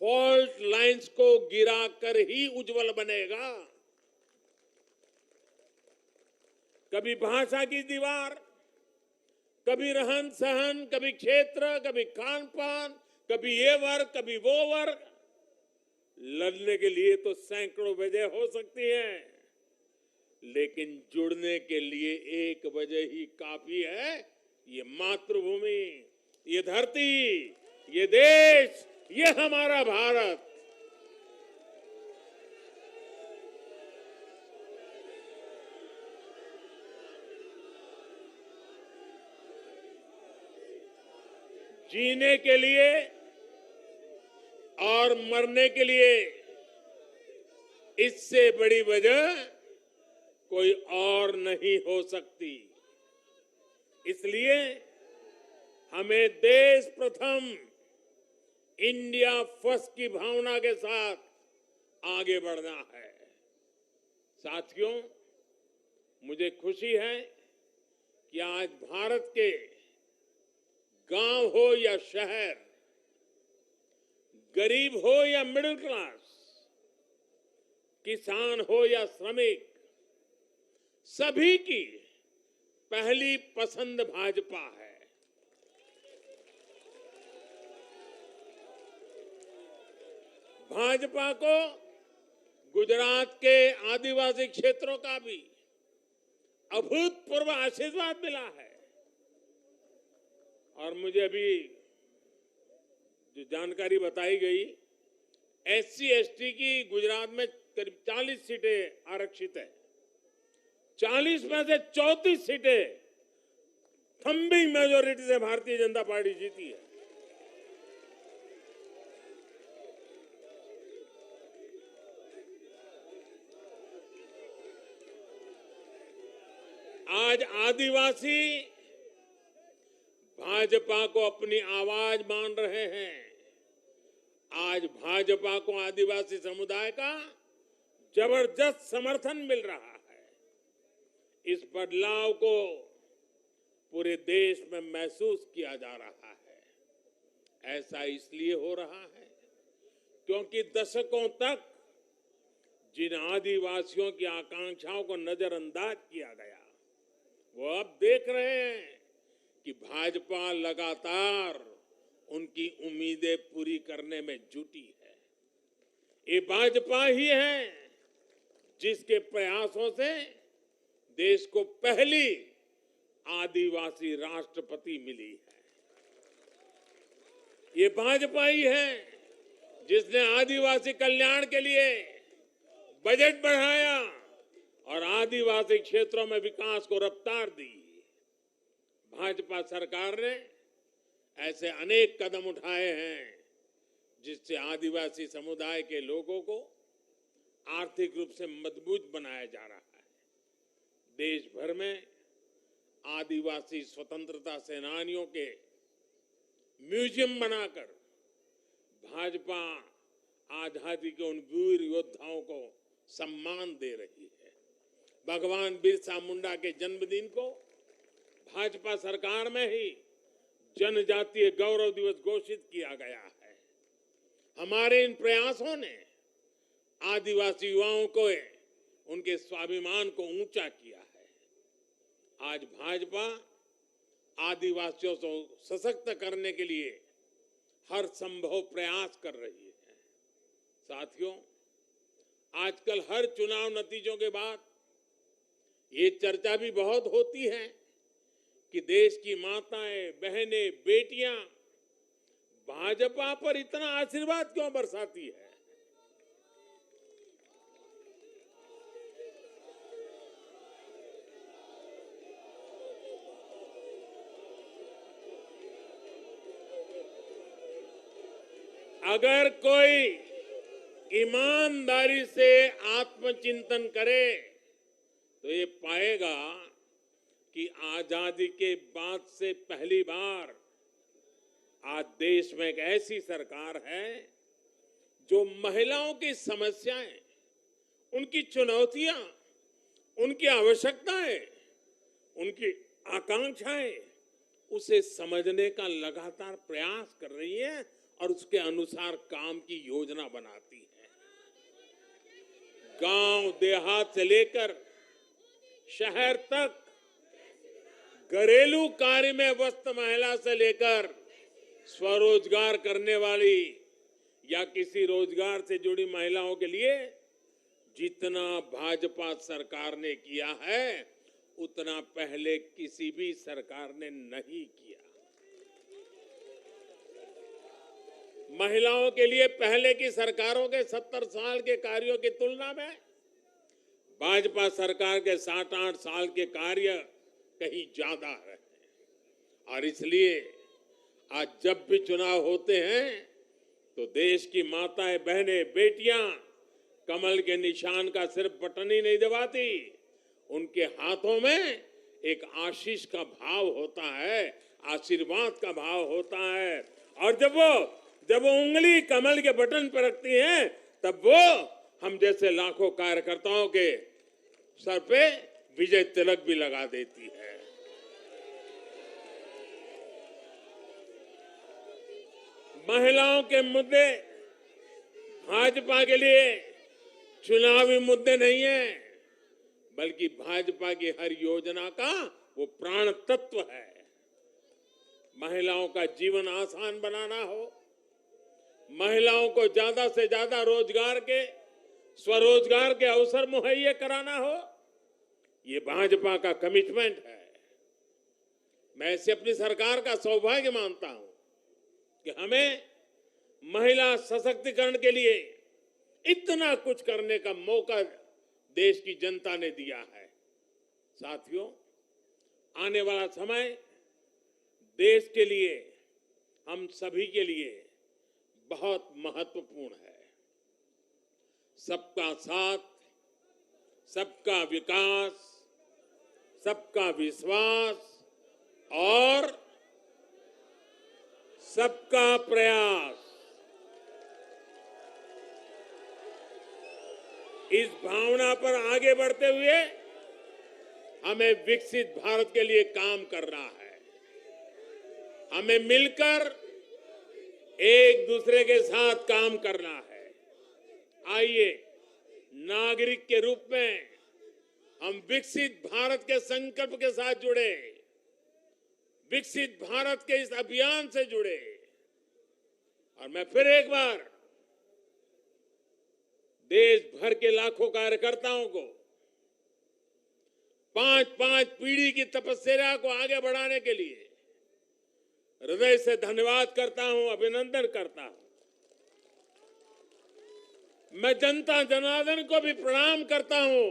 फॉल्ट लाइंस को गिरा कर ही उज्जवल बनेगा। कभी भाषा की दीवार, कभी रहन सहन, कभी क्षेत्र, कभी खान पान, कभी ये वर्ग, कभी वो वर्ग। लड़ने के लिए तो सैकड़ों वजह हो सकती हैं, लेकिन जुड़ने के लिए एक वजह ही काफी है, ये मातृभूमि, ये धरती, ये देश, ये हमारा भारत। जीने के लिए और मरने के लिए इससे बड़ी वजह कोई और नहीं हो सकती। इसलिए हमें देश प्रथम, इंडिया फर्स्ट की भावना के साथ आगे बढ़ना है। साथियों, मुझे खुशी है कि आज भारत के गांव हो या शहर, गरीब हो या मिडिल क्लास, किसान हो या श्रमिक, सभी की पहली पसंद भाजपा है। भाजपा को गुजरात के आदिवासी क्षेत्रों का भी अभूतपूर्व आशीर्वाद मिला है। और मुझे अभी जो जानकारी बताई गई, एससी एसटी की गुजरात में करीब 40 सीटें आरक्षित है। 40 में से 34 सीटें थम्बिंग मेजोरिटी से भारतीय जनता पार्टी जीती है। आज आदिवासी भाजपा को अपनी आवाज मान रहे हैं। आज भाजपा को आदिवासी समुदाय का जबरदस्त समर्थन मिल रहा है। इस बदलाव को पूरे देश में महसूस किया जा रहा है। ऐसा इसलिए हो रहा है क्योंकि दशकों तक जिन आदिवासियों की आकांक्षाओं को नजरअंदाज किया गया, वो अब देख रहे हैं कि भाजपा लगातार उनकी उम्मीदें पूरी करने में जुटी है। ये भाजपा ही है जिसके प्रयासों से देश को पहली आदिवासी राष्ट्रपति मिली है। ये भाजपा ही है जिसने आदिवासी कल्याण के लिए बजट बढ़ाया और आदिवासी क्षेत्रों में विकास को रफ्तार दी। भाजपा सरकार ने ऐसे अनेक कदम उठाए हैं जिससे आदिवासी समुदाय के लोगों को आर्थिक रूप से मजबूत बनाया जा रहा है। देश भर में आदिवासी स्वतंत्रता सेनानियों के म्यूजियम बनाकर भाजपा आजादी के उन वीर योद्धाओं को सम्मान दे रही है। भगवान बिरसा मुंडा के जन्मदिन को भाजपा सरकार में ही जनजातीय गौरव दिवस घोषित किया गया है। हमारे इन प्रयासों ने आदिवासी युवाओं को उनके स्वाभिमान को ऊंचा किया है। आज भाजपा आदिवासियों को सशक्त करने के लिए हर संभव प्रयास कर रही है। साथियों, आजकल हर चुनाव नतीजों के बाद ये चर्चा भी बहुत होती है कि देश की माताएं, बहनें, बेटियां भाजपा पर इतना आशीर्वाद क्यों बरसाती है। अगर कोई ईमानदारी से आत्मचिंतन करे तो ये पाएगा कि आजादी के बाद से पहली बार आज देश में एक ऐसी सरकार है जो महिलाओं की समस्याएं, उनकी चुनौतियां, उनकी आवश्यकताएं, उनकी आकांक्षाएं, उसे समझने का लगातार प्रयास कर रही है और उसके अनुसार काम की योजना बनाती है। गांव देहात से लेकर शहर तक घरेलू कार्य में व्यस्त महिला से लेकर स्वरोजगार करने वाली या किसी रोजगार से जुड़ी महिलाओं के लिए जितना भाजपा सरकार ने किया है उतना पहले किसी भी सरकार ने नहीं किया। महिलाओं के लिए पहले की सरकारों के 70 साल के कार्यों की तुलना में भाजपा सरकार के 7-8 साल के कार्य कहीं ज्यादा है। और इसलिए आज जब भी चुनाव होते हैं तो देश की माताएं, बहनें, बेटियां कमल के निशान का सिर्फ बटन ही नहीं दबाती, उनके हाथों में एक आशीष का भाव होता है, आशीर्वाद का भाव होता है। और जब वो उंगली कमल के बटन पर रखती हैं तब वो हम जैसे लाखों कार्यकर्ताओं के सर पे विजय तिलक भी लगा देती है। महिलाओं के मुद्दे भाजपा के लिए चुनावी मुद्दे नहीं है, बल्कि भाजपा की हर योजना का वो प्राण तत्व है। महिलाओं का जीवन आसान बनाना हो, महिलाओं को ज्यादा से ज्यादा रोजगार के, स्वरोजगार के अवसर मुहैया कराना हो, ये भाजपा का कमिटमेंट है। मैं इसे अपनी सरकार का सौभाग्य मानता हूं कि हमें महिला सशक्तिकरण के लिए इतना कुछ करने का मौका देश की जनता ने दिया है। साथियों, आने वाला समय देश के लिए, हम सभी के लिए बहुत महत्वपूर्ण है। सबका साथ, सबका विकास, सबका विश्वास और सबका प्रयास, इस भावना पर आगे बढ़ते हुए हमें विकसित भारत के लिए काम करना है। हमें मिलकर एक दूसरे के साथ काम करना है। आइए, नागरिक के रूप में हम विकसित भारत के संकल्प के साथ जुड़े, विकसित भारत के इस अभियान से जुड़े। और मैं फिर एक बार देश भर के लाखों कार्यकर्ताओं को 5-5 पीढ़ी की तपस्या को आगे बढ़ाने के लिए हृदय से धन्यवाद करता हूं, अभिनंदन करता हूं। मैं जनता जनार्दन को भी प्रणाम करता हूं।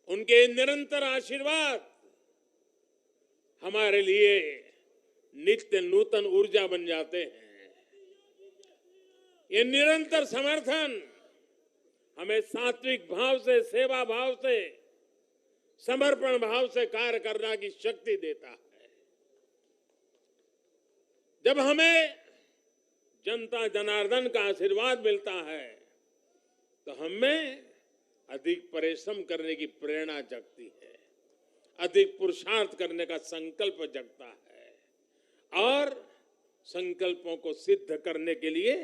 उनके निरंतर आशीर्वाद हमारे लिए नित्य नूतन ऊर्जा बन जाते हैं। ये निरंतर समर्थन हमें सात्विक भाव से, सेवा भाव से, समर्पण भाव से कार्य करने की शक्ति देता है। जब हमें जनता जनार्दन का आशीर्वाद मिलता है तो हमें अधिक परिश्रम करने की प्रेरणा जगती है, अधिक पुरुषार्थ करने का संकल्प जगता है और संकल्पों को सिद्ध करने के लिए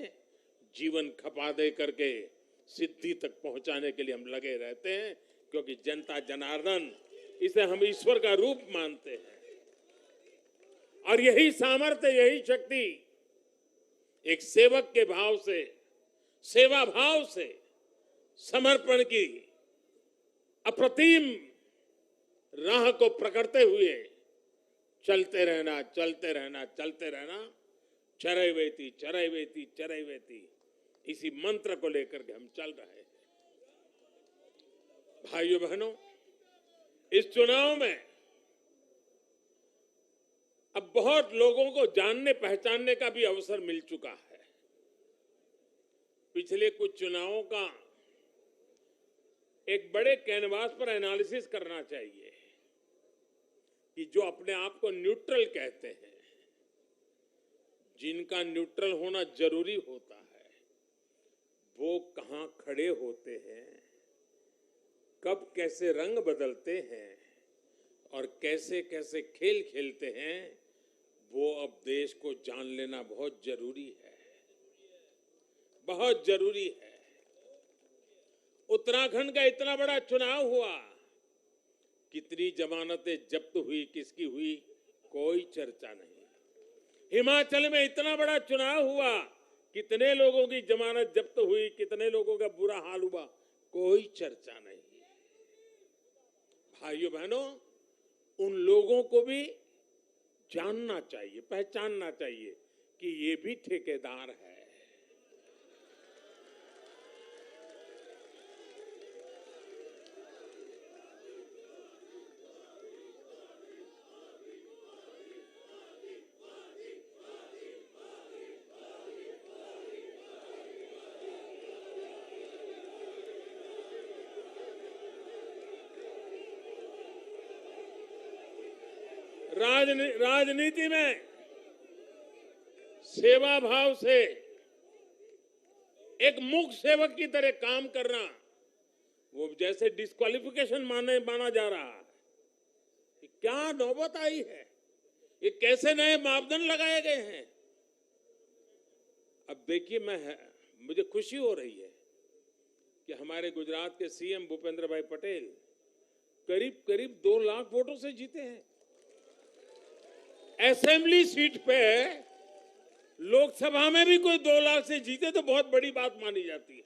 जीवन खपा दे करके सिद्धि तक पहुंचाने के लिए हम लगे रहते हैं, क्योंकि जनता जनार्दन, इसे हम ईश्वर का रूप मानते हैं। और यही सामर्थ्य, यही शक्ति एक सेवक के भाव से, सेवा भाव से, समर्पण की अप्रतिम राह को पकड़ते हुए चलते रहना, चलते रहना, चलते रहना, चरैवेति चरैवेति चरैवेति, इसी मंत्र को लेकर के हम चल रहे हैं। भाइयों बहनों, इस चुनाव में अब बहुत लोगों को जानने पहचानने का भी अवसर मिल चुका है। पिछले कुछ चुनावों का एक बड़े कैनवास पर एनालिसिस करना चाहिए कि जो अपने आप को न्यूट्रल कहते हैं, जिनका न्यूट्रल होना जरूरी होता है, वो कहां खड़े होते हैं, कब कैसे रंग बदलते हैं और कैसे कैसे खेल खेलते हैं, वो अब देश को जान लेना बहुत जरूरी है, बहुत जरूरी है। उत्तराखंड का इतना बड़ा चुनाव हुआ, कितनी जमानतें जब्त हुई, किसकी हुई, कोई चर्चा नहीं। हिमाचल में इतना बड़ा चुनाव हुआ, कितने लोगों की जमानत जब्त हुई, कितने लोगों का बुरा हाल हुआ, कोई चर्चा नहीं। भाइयों बहनों, उन लोगों को भी जानना चाहिए, पहचानना चाहिए कि ये भी ठेकेदार है। राजनीति में सेवा भाव से एक मुख्य सेवक की तरह काम करना, वो जैसे डिस्क्वालिफिकेशन माना जा रहा है। क्या नौबत आई है, ये कैसे नए मापदंड लगाए गए हैं, अब देखिए, मुझे खुशी हो रही है कि हमारे गुजरात के सीएम भूपेंद्र भाई पटेल करीब करीब 2 लाख वोटों से जीते हैं। असेंबली सीट पे लोकसभा में भी कोई 2 लाख से जीते तो बहुत बड़ी बात मानी जाती है।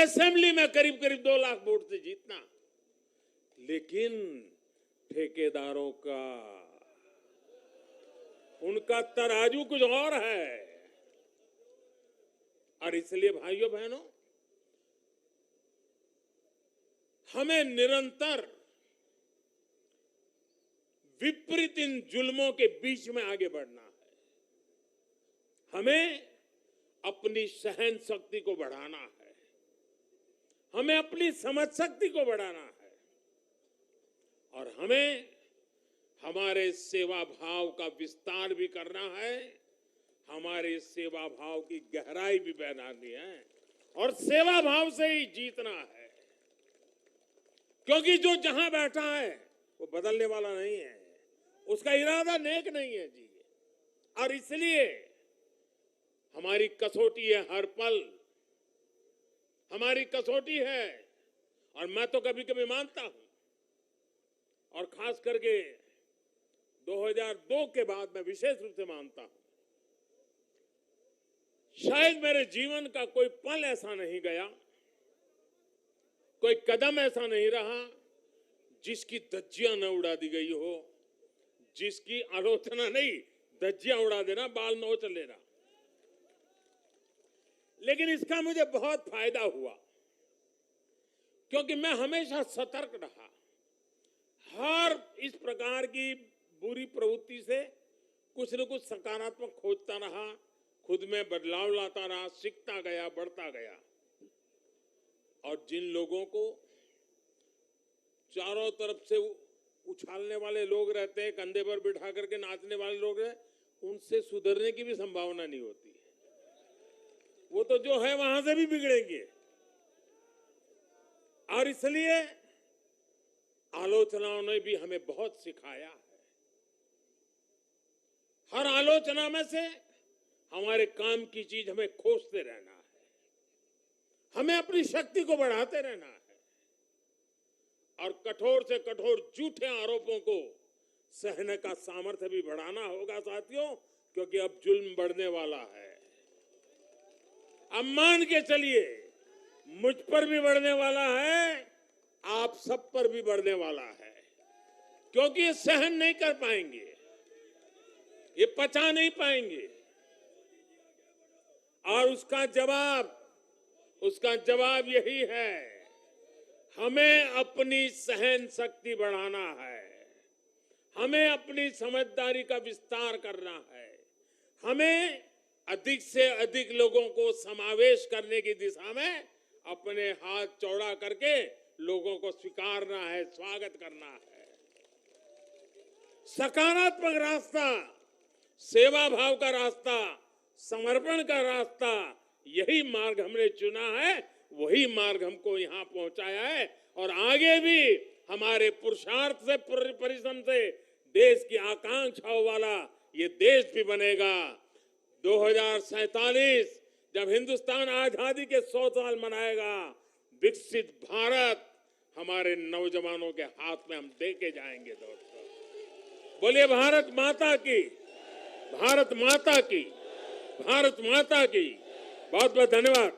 असेंबली में करीब करीब 2 लाख वोट से जीतना, लेकिन ठेकेदारों का, उनका तराजू कुछ और है। और इसलिए भाइयों बहनों, हमें निरंतर विपरीत इन जुल्मों के बीच में आगे बढ़ना है। हमें अपनी सहन शक्ति को बढ़ाना है, हमें अपनी समझ शक्ति को बढ़ाना है, और हमें हमारे सेवा भाव का विस्तार भी करना है, हमारे सेवा भाव की गहराई भी बढ़ानी है, और सेवा भाव से ही जीतना है। क्योंकि जो जहां बैठा है वो बदलने वाला नहीं है, उसका इरादा नेक नहीं है जी। और इसलिए हमारी कसौटी है, हर पल हमारी कसौटी है। और मैं तो कभी कभी मानता हूं, और खास करके 2002 के बाद मैं विशेष रूप से मानता हूं, शायद मेरे जीवन का कोई पल ऐसा नहीं गया, कोई कदम ऐसा नहीं रहा जिसकी धज्जियां न उड़ा दी गई हो, जिसकी आलोचना नहीं, धज्जियां उड़ा देना, बाल नोच लेना। लेकिन इसका मुझे बहुत फायदा हुआ, क्योंकि मैं हमेशा सतर्क रहा। हर इस प्रकार की बुरी प्रवृत्ति से कुछ न कुछ सकारात्मक खोजता रहा, खुद में बदलाव लाता रहा, सीखता गया, बढ़ता गया। और जिन लोगों को चारों तरफ से उछालने वाले लोग रहते हैं, कंधे पर बिठा करके नाचने वाले लोग हैं, उनसे सुधरने की भी संभावना नहीं होती है। वो तो जो है वहां से भी बिगड़ेंगे। और इसलिए आलोचनाओं ने भी हमें बहुत सिखाया है। हर आलोचना में से हमारे काम की चीज हमें खोजते रहना है, हमें अपनी शक्ति को बढ़ाते रहना है, और कठोर से कठोर झूठे आरोपों को सहने का सामर्थ्य भी बढ़ाना होगा साथियों, क्योंकि अब जुल्म बढ़ने वाला है। अब मान के चलिए, मुझ पर भी बढ़ने वाला है, आप सब पर भी बढ़ने वाला है, क्योंकि ये सहन नहीं कर पाएंगे, ये पचा नहीं पाएंगे। और उसका जवाब यही है, हमें अपनी सहन शक्ति बढ़ाना है, हमें अपनी समझदारी का विस्तार करना है, हमें अधिक से अधिक लोगों को समावेश करने की दिशा में अपने हाथ चौड़ा करके लोगों को स्वीकारना है, स्वागत करना है। सकारात्मक रास्ता, सेवा भाव का रास्ता, समर्पण का रास्ता, यही मार्ग हमने चुना है, वही मार्ग हमको यहाँ पहुंचाया है। और आगे भी हमारे पुरुषार्थ से, परिश्रम से देश की आकांक्षाओं वाला ये देश भी बनेगा। 2047 जब हिंदुस्तान आजादी के 100 साल मनाएगा, विकसित भारत हमारे नौजवानों के हाथ में हम दे के जाएंगे। दोस्तों बोलिए भारत माता की, भारत माता की, भारत माता की। बहुत बहुत धन्यवाद।